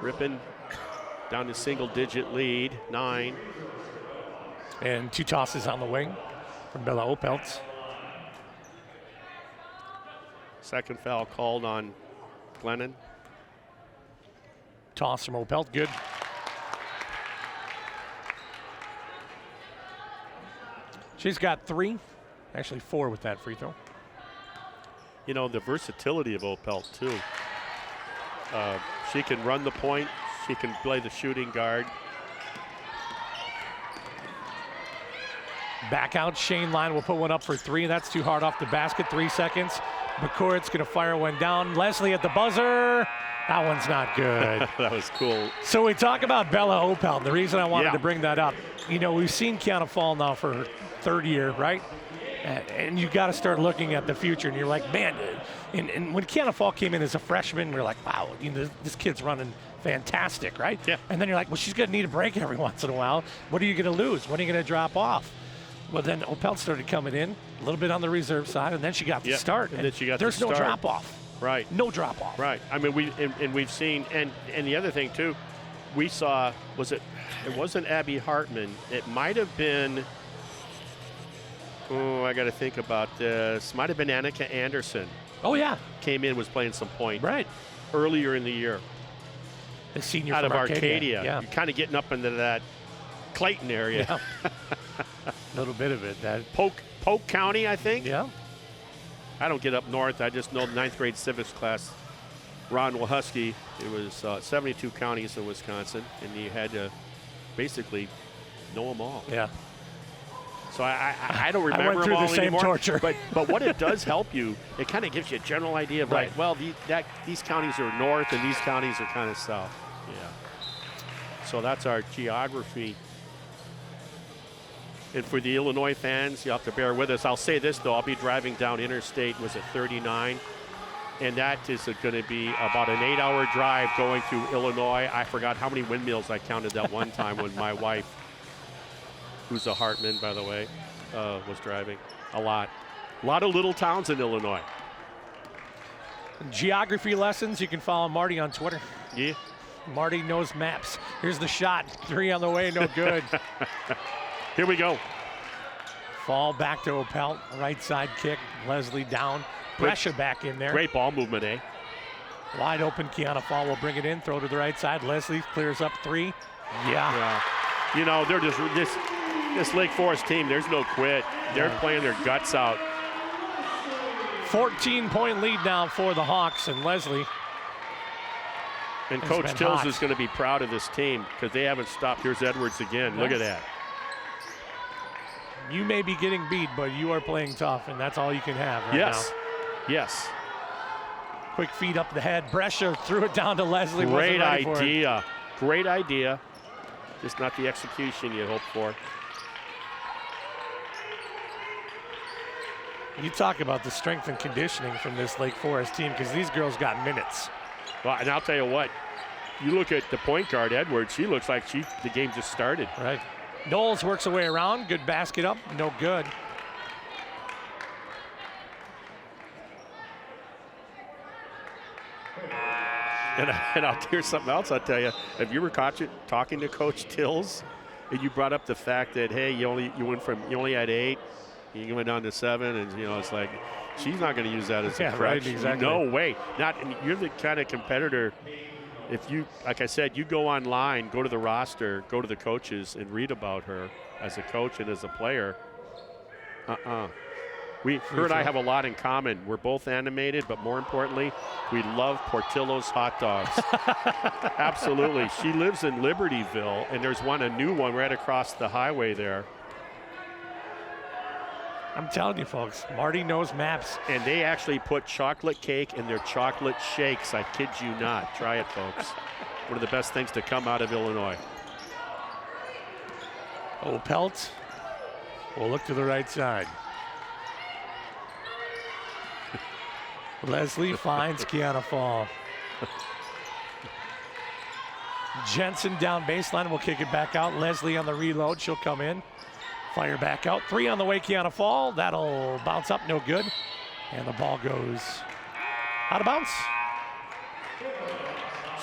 Ripon down to single-digit lead, 9. And 2 tosses on the wing from Bella Opelt. Second foul called on Glennon. Toss from Opelt, good. She's got 3, actually 4 with that free throw. You know, the versatility of Opelt, too. She can run the point. She can play the shooting guard. Back out, Shane Line will put one up for 3. That's too hard off the basket, 3 seconds. McCourt's going to fire one down. Leslie at the buzzer. That one's not good. That was cool. So we talk about Bella Opelt. The reason I wanted to bring that up, you know, we've seen Kiana Fall now for her 3rd year, right? And you got to start looking at the future. And you're like, man, and when Kiana Fall came in as a freshman, we're like, wow, you know, this kid's running fantastic, right? Yeah. And then you're like, well, she's going to need a break every once in a while. What are you going to lose? When are you going to drop off? Well, then Opelt started coming in a little bit on the reserve side, and then she got the start. And then she got there's the no start. drop off. Right. No drop off. Right. I mean, we've seen, and the other thing too, we saw, it wasn't Abby Hartman. It might have been, I got to think about this. Might have been Annika Anderson. Oh, yeah. Came in, was playing some point. Right. Earlier in the year. The senior out from of Arcadia. Yeah. You're kind of getting up into that Clayton area. Yeah. A little bit of it. That Polk County, I think. Yeah. I don't get up north. I just know the 9th grade civics class. Ron Wahusky. It was 72 counties in Wisconsin, and you had to basically know them all. Yeah. So I don't remember I went through them all the same anymore. torture. But what it does help you, it kind of gives you a general idea of right. like, well, these counties are north and these counties are kind of south. Yeah. So that's our geography. And for the Illinois fans, you have to bear with us. I'll say this, though. I'll be driving down Interstate, was at 39. And that is going to be about an 8-hour drive going through Illinois. I forgot how many windmills I counted that one time when my wife, who's a Hartman, by the way, was driving. A lot. A lot of little towns in Illinois. Geography lessons, you can follow Marty on Twitter. Yeah. Marty knows maps. Here's the shot. 3 on the way, no good. Here we go. Fall back to Opelt. Right side kick. Leslie down. Brescia back in there. Great ball movement, eh? Wide open. Kiana Fall will bring it in. Throw to the right side. Leslie clears up 3. Yeah. You know, they're just this Lake Forest team, there's no quit. They're playing their guts out. 14-point lead now for the Hawks and Leslie. And Coach Tills is going to be proud of this team because they haven't stopped. Here's Edwards again. Look at that. You may be getting beat, but you are playing tough, and that's all you can have right now. Yes. Quick feed up the head. Brescia threw it down to Leslie. Great idea. Great idea. Just not the execution you hoped for. You talk about the strength and conditioning from this Lake Forest team because these girls got minutes. Well, and I'll tell you what. You look at the point guard, Edwards. She looks like the game just started. Right. Knowles works her way around. Good basket up. No good. And here's something else I'll tell you. Have you ever talking to Coach Tills, and you brought up the fact that, hey, you only had 8, you went down to 7, and it's like she's not going to use that as a crutch. Right, exactly. No way. You're the kind of competitor. If you, like I said, you go online, go to the roster, go to the coaches, and read about her as a coach and as a player. Her and I have a lot in common. We're both animated, but more importantly, we love Portillo's hot dogs. Absolutely. She lives in Libertyville, and there's a new one right across the highway there. I'm telling you, folks, Marty knows maps. And they actually put chocolate cake in their chocolate shakes. I kid you not. Try it, folks. One of the best things to come out of Illinois. Opelt will look to the right side. Leslie finds Kiana Fall. Jensen down baseline will kick it back out. Leslie on the reload. She'll come in. Fire back out. 3 on the way, Kiana Fall. That'll bounce up, no good. And the ball goes out of bounds.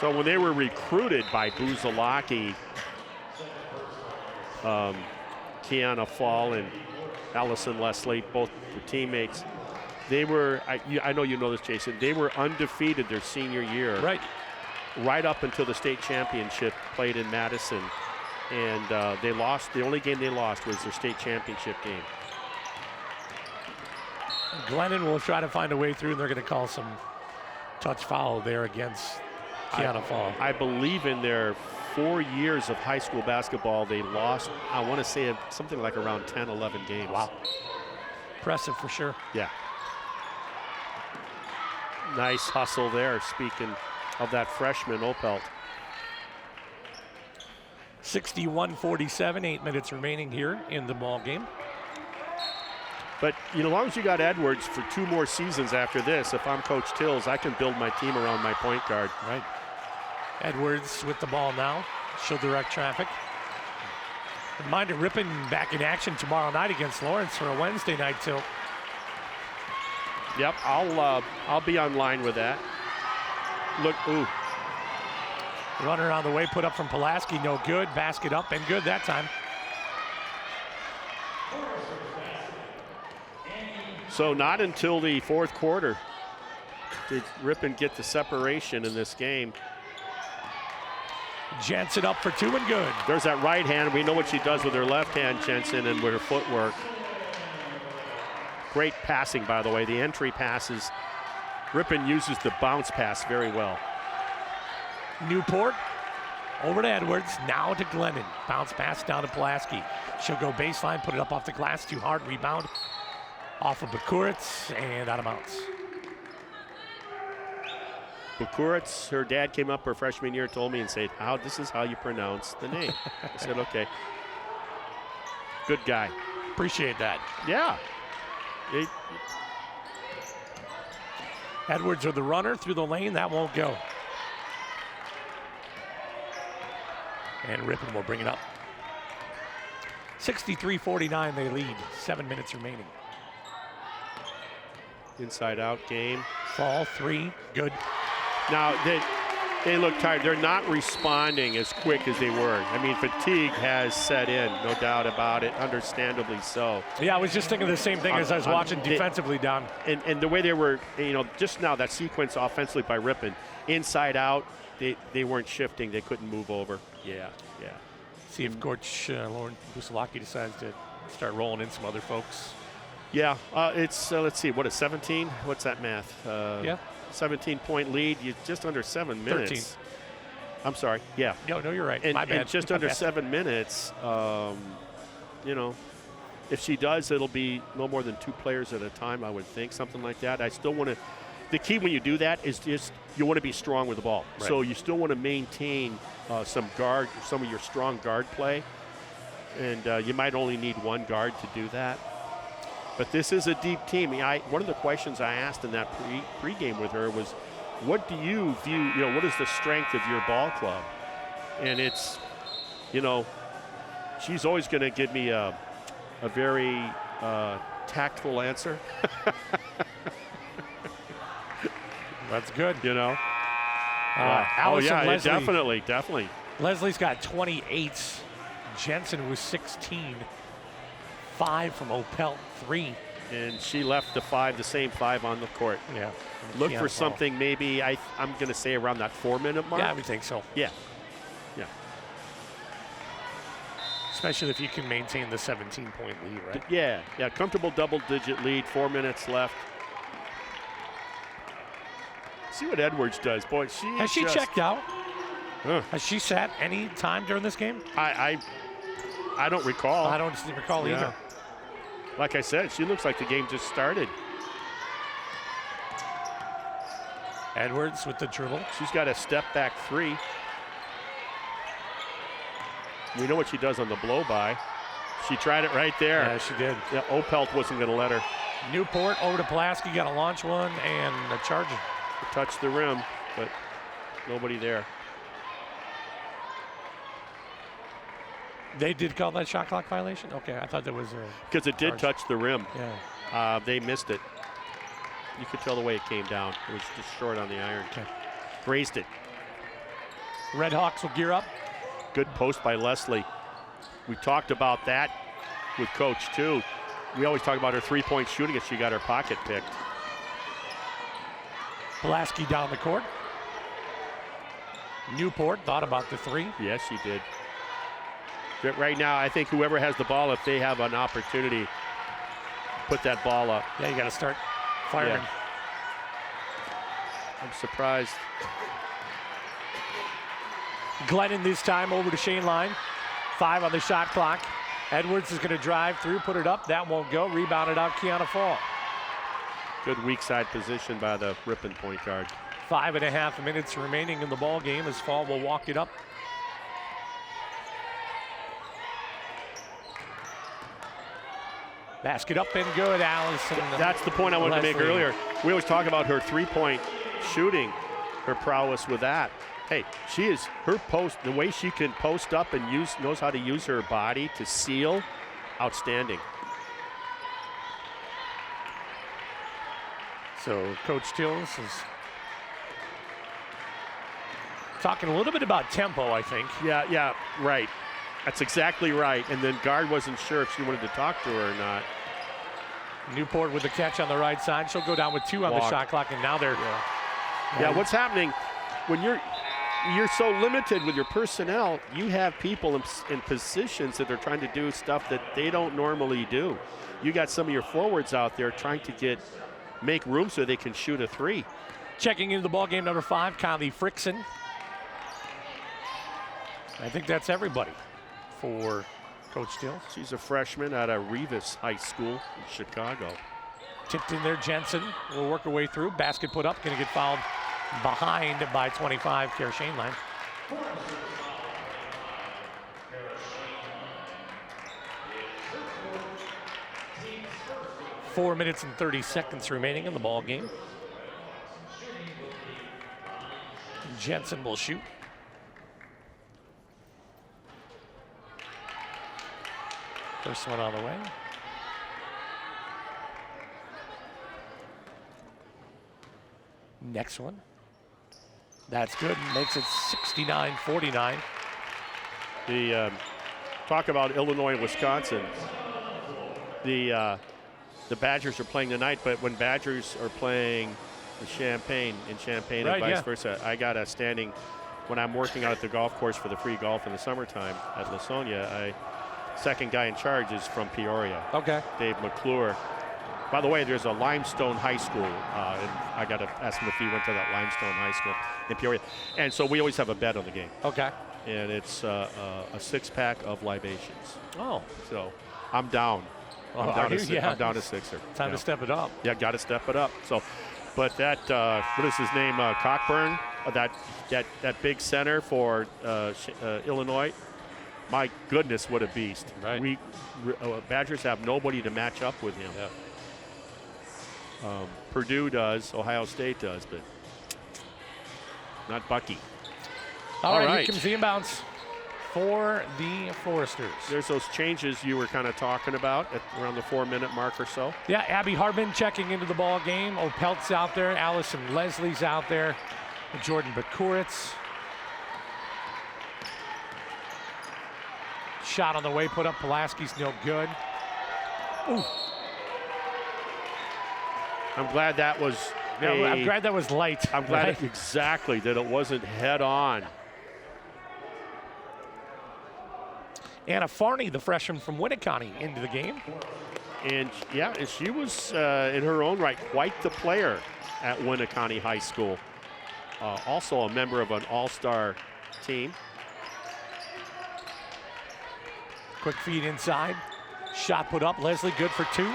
So when they were recruited by Buzalaki, Kiana Fall and Allison Leslie, both were teammates, they were, I know you know this, Jason, they were undefeated their senior year. Right up until the state championship played in Madison. And they lost, the only game they lost was their state championship game. Glennon will try to find a way through, and they're going to call some touch foul there against Kiana Fall. I believe in their 4 years of high school basketball, they lost, I want to say something like around 10, 11 games. Wow. Impressive for sure. Yeah. Nice hustle there, speaking of that freshman, Opelt. 61-47, 8 minutes remaining here in the ball game. But as long as you got Edwards for 2 more seasons after this, if I'm Coach Tills, I can build my team around my point guard. Right. Edwards with the ball now. She'll direct traffic. Reminder, Ripon back in action tomorrow night against Lawrence for a Wednesday night tilt. Yep, I'll be online with that. Look, ooh. Runner on the way, put up from Pulaski, no good. Basket up and good that time. So not until the 4th quarter did Ripon get the separation in this game. Jensen up for 2 and good. There's that right hand. We know what she does with her left hand, Jensen, and with her footwork. Great passing, by the way. The entry passes. Ripon uses the bounce pass very well. Newport over to Edwards, now to Glennon. Bounce pass down to Pulaski. She'll go baseline, put it up off the glass, too hard, rebound. Off of Bukuritz and out of bounds. Bukuritz, her dad came up her freshman year, told me and said, this is how you pronounce the name. I said, okay. Good guy. Appreciate that. Yeah. Edwards with the runner through the lane, that won't go. And Ripon will bring it up. 63-49 they lead, 7 minutes remaining. Inside out game. Fall 3, good. Now they look tired. They're not responding as quick as they were. I mean, fatigue has set in, no doubt about it, understandably so. Yeah, I was just thinking the same thing as I was watching defensively down. And the way they were, just now that sequence offensively by Ripon, inside out, they weren't shifting. They couldn't move over. Yeah. See if Coach Lauren Busalaki decides to start rolling in some other folks. Yeah, it's, let's see, what is 17? What's that math? Yeah. 17-point lead, you just under 7 minutes. 13. I'm sorry, yeah. No, you're right. My bad. And just under 7 minutes, if she does, it'll be no more than 2 players at a time, I would think, something like that. I still want to, the key when you do that is just you want to be strong with the ball. Right. So you still want to maintain some of your strong guard play. And you might only need 1 guard to do that. But this is a deep team. One of the questions I asked in that pregame with her was, what do you view, what is the strength of your ball club? And it's, she's always going to give me a very tactful answer. That's good. Allison Leslie, definitely. Leslie's got 28. Jensen was 16. 5 from Opelt, 3. And she left the same 5 on the court. Yeah. Look for something maybe, I'm going to say around that 4-minute mark. Yeah, I would think so. Yeah. Especially if you can maintain the 17-point lead, right? Yeah, comfortable double-digit lead, 4 minutes left. See what Edwards does. Boy, Has she checked out? Has she sat any time during this game? I don't recall. I don't recall either. Like I said, she looks like the game just started. Edwards with the dribble. She's got a step-back 3. We know what she does on the blow-by. She tried it right there. Yeah, she did. Yeah, Opelt wasn't going to let her. Newport over to Pulaski, got a launch one and a charge. Touched the rim, but nobody there. They did call that shot clock violation? Okay, I thought that was a because it did touch the rim. Yeah. They missed it. You could tell the way it came down. It was just short on the iron. Okay. Grazed it. Redhawks will gear up. Good post by Leslie. We talked about that with Coach, too. We always talk about her three-point shooting if she got her pocket picked. Pulaski down the court. Newport thought about the three. Yes, she did. But right now, I think whoever has the ball, if they have an opportunity, put that ball up. Yeah, you got to start firing. Yeah. I'm surprised. Glennon this time over to Shane line. 5 on the shot clock. Edwards is going to drive through, put it up. That won't go. Rebounded out, Kiana Fall. Good weak side position by the Ripon point guard. 5.5 minutes remaining in the ball game as Fall will walk it up. Basket up and good, Allison. That's the point I wanted to make earlier. We always talk about her three-point shooting, her prowess with that. Hey, she is, her post, the way she can post up and knows how to use her body to seal, outstanding. So Coach Tills is talking a little bit about tempo, I think. Yeah, right. That's exactly right. And then guard wasn't sure if she wanted to talk to her or not. Newport with the catch on the right side. She'll go down with 2 on the shot clock, and now they're. Yeah, what's happening when you're so limited with your personnel, you have people in positions that are trying to do stuff that they don't normally do. You got some of your forwards out there trying to make room so they can shoot a 3. Checking into the ball game, number 5, Kylie Frixen. I think that's everybody for Coach Tills. She's a freshman at a Revis High School in Chicago. Tipped in there, Jensen will work her way through. Basket put up, going to get fouled behind by 25, Care Shane line. Four minutes and 30 seconds remaining in the ball game. Jensen will shoot. First one on the way. Next one. That's good. Makes it 69-49. The talk about Illinois and Wisconsin. The Badgers are playing tonight, but when Badgers are playing Champaign and vice versa, I got a standing when I'm working out at the golf course for the free golf in the summertime at Lasonia. Second guy in charge is from Peoria. Okay. Dave McClure. By the way, there's a Limestone High School, and I got to ask him if he went to that Limestone High School in Peoria. And so we always have a bet on the game. Okay. And it's a 6-pack of libations. Oh. So I'm down. I'm down to 6er. Time to step it up. Yeah, got to step it up. So, but that, what is his name, Cockburn, that big center for Illinois, my goodness, what a beast. Right. Badgers have nobody to match up with him. Yeah. Purdue does, Ohio State does, but not Bucky. All right, here comes the inbounds for the Foresters. There's those changes you were kind of talking about at around the 4-minute mark or so. Yeah, Abby Hartman checking into the ball game. Opelt's out there. Allison Leslie's out there. Jordan Bakuritz. Shot on the way, put up. Pulaski's no good. Ooh. I'm glad that was. I'm glad that was light. I'm glad exactly that it wasn't head on. Anna Farney, the freshman from Winneconne, into the game. And yeah, she was in her own right quite the player at Winneconne High School. Also a member of an all-star team. Quick feed inside. Shot put up. Leslie good for 2.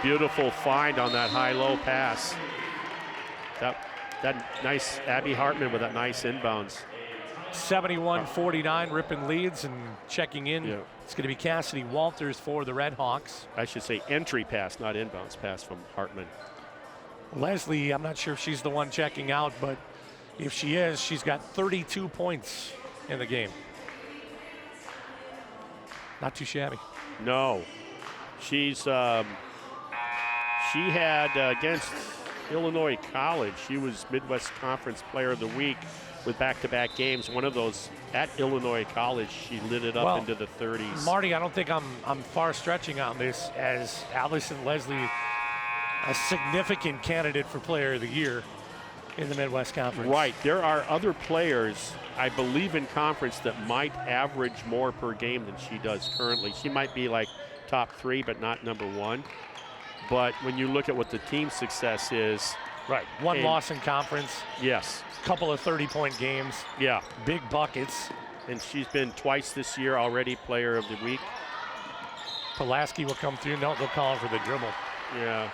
Beautiful find on that high-low pass. That nice Abby Hartman with that nice inbounds. 71-49, Ripon leads, and checking in, it's going to be Cassidy Walters for the Redhawks. I should say entry pass, not inbounds pass from Hartman. Leslie, I'm not sure if she's the one checking out, but if she is, she's got 32 points in the game. Not too shabby. No. She had against Illinois College, she was Midwest Conference Player of the Week with back-to-back games. One of those at Illinois College, she lit it up into the 30s. Marty, I don't think I'm far stretching on this, as Allison Leslie, a significant candidate for Player of the Year in the Midwest Conference. Right. There are other players, I believe, in conference that might average more per game than she does currently. She might be like top 3, but not number 1. But when you look at what the team's success is. Right. One loss in conference. Yes. Couple of 30-point games. Yeah. Big buckets. And she's been twice this year already Player of the Week. Pulaski will come through. No, they'll call him for the dribble. Yeah.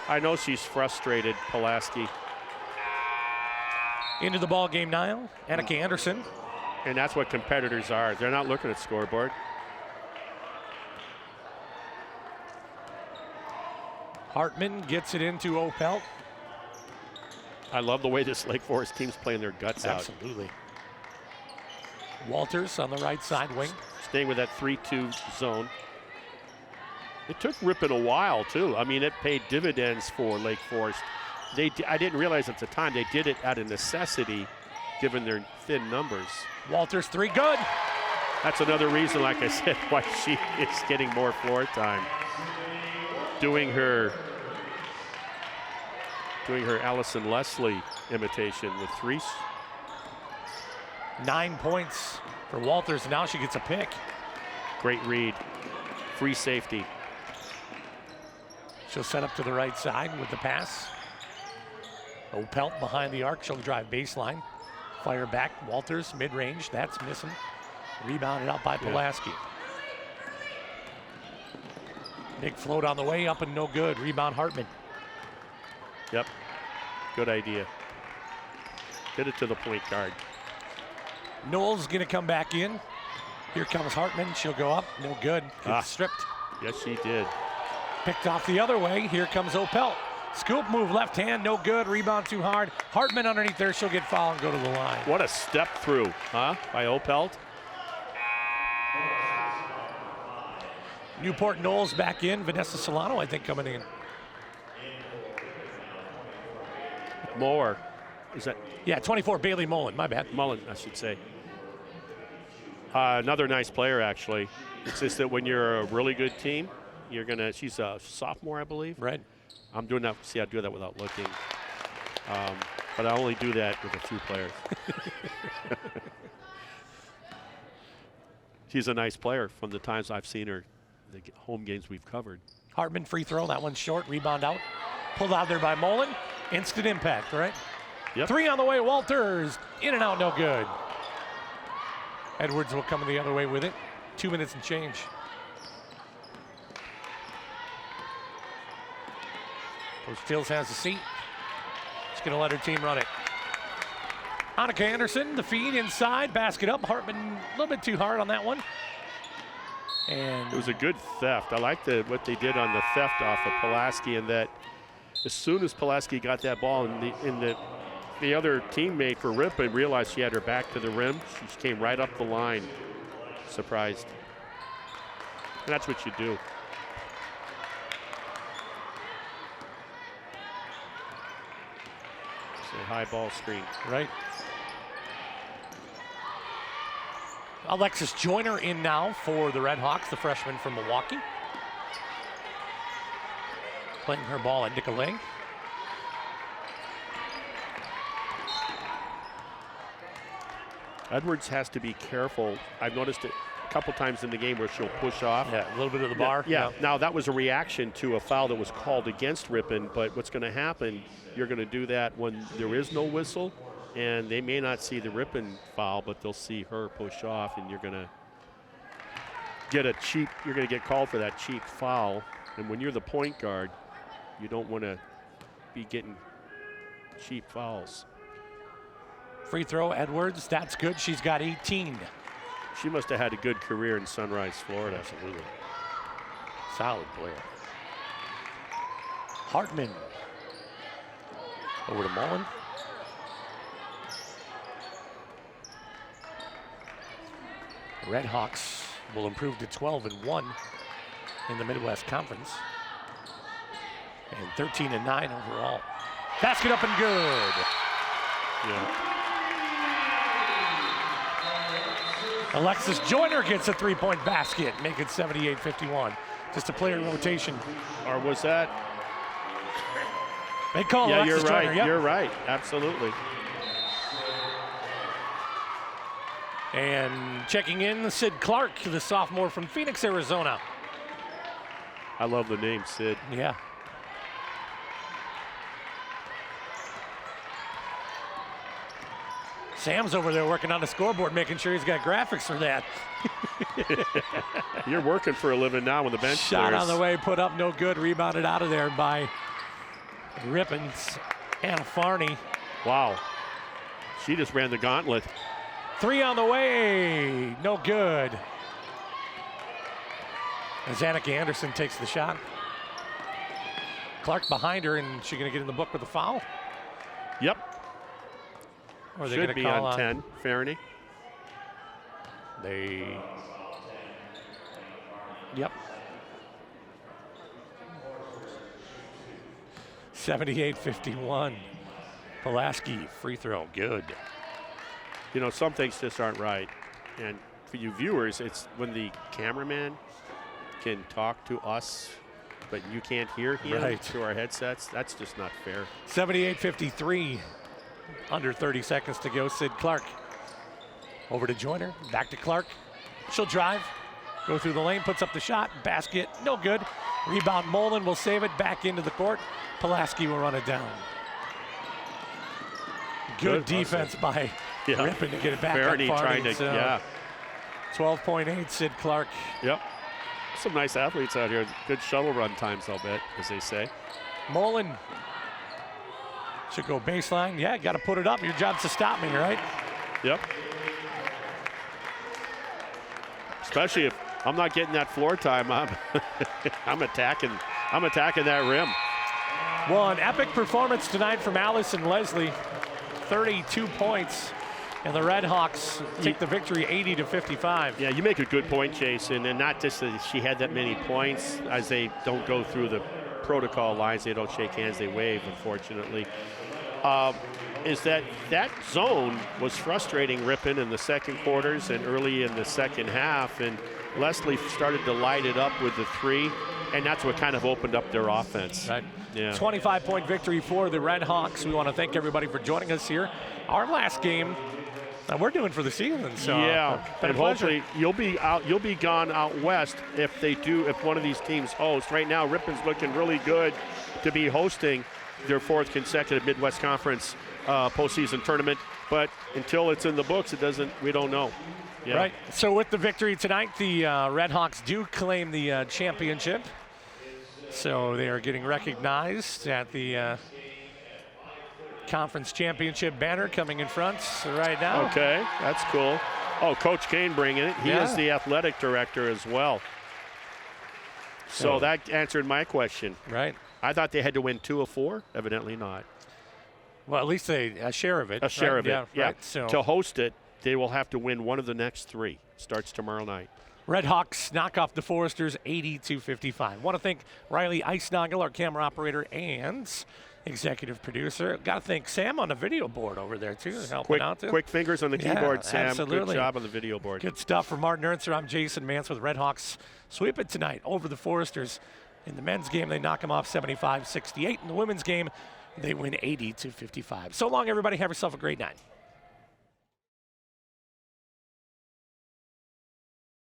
I know she's frustrated, Pulaski. Into the ball game now, Annika Anderson. And that's what competitors are. They're not looking at scoreboard. Hartman gets it into Opelt. I love the way this Lake Forest team's playing their guts out. Absolutely. Walters on the right side wing. Staying with that 3-2 zone. It took Ripon a while, too. I mean, it paid dividends for Lake Forest. I didn't realize at the time they did it out of necessity, given their thin numbers. Walters 3, good. That's another reason, like I said, why she is getting more floor time. Doing her Allison Leslie imitation with 3. 9 points for Walters. Now she gets a pick. Great read. Free safety. She'll set up to the right side with the pass. Opelt behind the arc. She'll drive baseline. Fire back. Walters mid-range. That's missing. Rebounded out by Pulaski. Big float on the way up and no good. Rebound Hartman. Yep. Good idea. Get it to the point guard. Knowles going to come back in. Here comes Hartman. She'll go up. No good. Gets stripped. Yes, she did. Picked off the other way. Here comes Opelt. Scoop move left hand. No good. Rebound too hard. Hartman underneath there. She'll get fouled and go to the line. What a step through, huh? By Opelt. Newport Knowles back in. Vanessa Solano, I think, coming in. Moore. Is that? Yeah, 24, Bailey Mullen. My bad. Mullen, I should say. Another nice player, actually. It's just that when you're a really good team, you're going to, she's a sophomore, I believe. Right. I'm doing that, see, I do that without looking. But I only do that with a few players. She's a nice player from the times I've seen her, the home games we've covered. Hartman free throw, that one's short, rebound out. Pulled out there by Mullen. Instant impact, right? Yep. 3 on the way, Walters. In and out, no good. Edwards will come the other way with it. 2 minutes and change. Coach Tills has the seat. She's going to let her team run it. Annika Anderson, the feed inside, basket up. Hartman a little bit too hard on that one. And it was a good theft. I like what they did on the theft off of Pulaski, and that as soon as Pulaski got that ball, and the other teammate for Ripon realized she had her back to the rim, she came right up the line. Surprised. And that's what you do. It's a high ball screen. Right. Alexis Joyner in now for the Redhawks, the freshman from Milwaukee. Playing her ball at Nicolay. Edwards has to be careful. I've noticed it a couple times in the game where she'll push off. Yeah, a little bit of the bar. Yeah. Now that was a reaction to a foul that was called against Ripon, but what's going to happen, you're going to do that when there is no whistle, and they may not see the Ripon foul, but they'll see her push off, and you're going to get called for that cheap foul. And when you're the point guard, you don't want to be getting cheap fouls. Free throw, Edwards, that's good. She's got 18. She must have had a good career in Sunrise, Florida. Absolutely. Solid player. Hartman. Over to Mullen. Redhawks will improve to 12-1 in the Midwest Conference. And 13-9 overall. Basket up and good. Yeah. Alexis Joyner gets a three-point basket, make it 78-51. Just a player rotation. Or was that? They call Yeah, Alexis you're right. Joyner. Yep. You're right. Absolutely. And checking in, Sid Clark, the sophomore from Phoenix, Arizona. I love the name, Sid. Yeah. Sam's over there working on the scoreboard, making sure he's got graphics for that. You're working for a living now when the bench Shot clears. on the way, put up, no good. Rebounded out of there by Ripon's Anna Farney. Wow. She just ran the gauntlet. Three on the way, no good. As Annika Anderson takes the shot. Clark behind her, and she's going to get in the book with a foul? Yep. Or are they Should gonna be call on 10, Farney. Yep. 78-51. Pulaski, free throw, good. You know, some things just aren't right. And for you viewers, it's when the cameraman can talk to us, but you can't hear him through our headsets. That's just not fair. 78-53. Under 30 seconds to go. Sid Clark over to Joyner, back to Clark. She'll drive, go through the lane, puts up the shot, basket, no good. Rebound, Mullen will save it, back into the court. Pulaski will run it down. Good defense by Ripon to get it back Farney on Farney. trying to, 12.8, Sid Clark. Yep. Some nice athletes out here. Good shuttle run times, I'll bet, as they say. Mullen should go baseline. Yeah, got to put it up. Your job's to stop me, right? Yep. Especially if I'm not getting that floor time, I'm attacking that rim. Well, an epic performance tonight from Allison Leslie. 32 points. And the Redhawks take the victory 80-55. Yeah, you make a good point, Jason, and not just that she had that many points, as they don't go through the protocol lines, they don't shake hands, they wave, unfortunately. Is that zone was frustrating Ripon in the second quarters and early in the second half, and Leslie started to light it up with the three, and that's what kind of opened up their offense. Right. Yeah. 25-point victory for the Redhawks. We want to thank everybody for joining us here. Our last game, we're doing for the season. So yeah, and hopefully you'll be gone out west if one of these teams host. Right now, Ripon's looking really good to be hosting their fourth consecutive Midwest Conference postseason tournament. But until it's in the books, we don't know. Yeah. Right. So with the victory tonight, the Redhawks do claim the championship. So they are getting recognized at the conference championship banner coming in front right now. Okay, that's cool. Oh, Coach Kane bringing it. He is the athletic director as well. So that answered my question. Right. I thought they had to win 2 of 4. Evidently not. Well, at least a share of it. A share of it. Yeah. Right. So to host it, they will have to win one of the next 3. Starts tomorrow night. Redhawks knock off the Foresters 80-55. Want to thank Riley Eisnagel, our camera operator and executive producer. Got to thank Sam on the video board over there too, helping out too. Quick fingers on the keyboard, Sam. Absolutely. Good job on the video board. Good stuff for Martin Ernster. I'm Jason Mance with Redhawks. Sweep it tonight over the Foresters. In the men's game, they knock them off 75-68. In the women's game, they win 80-55. So long, everybody. Have yourself a great night.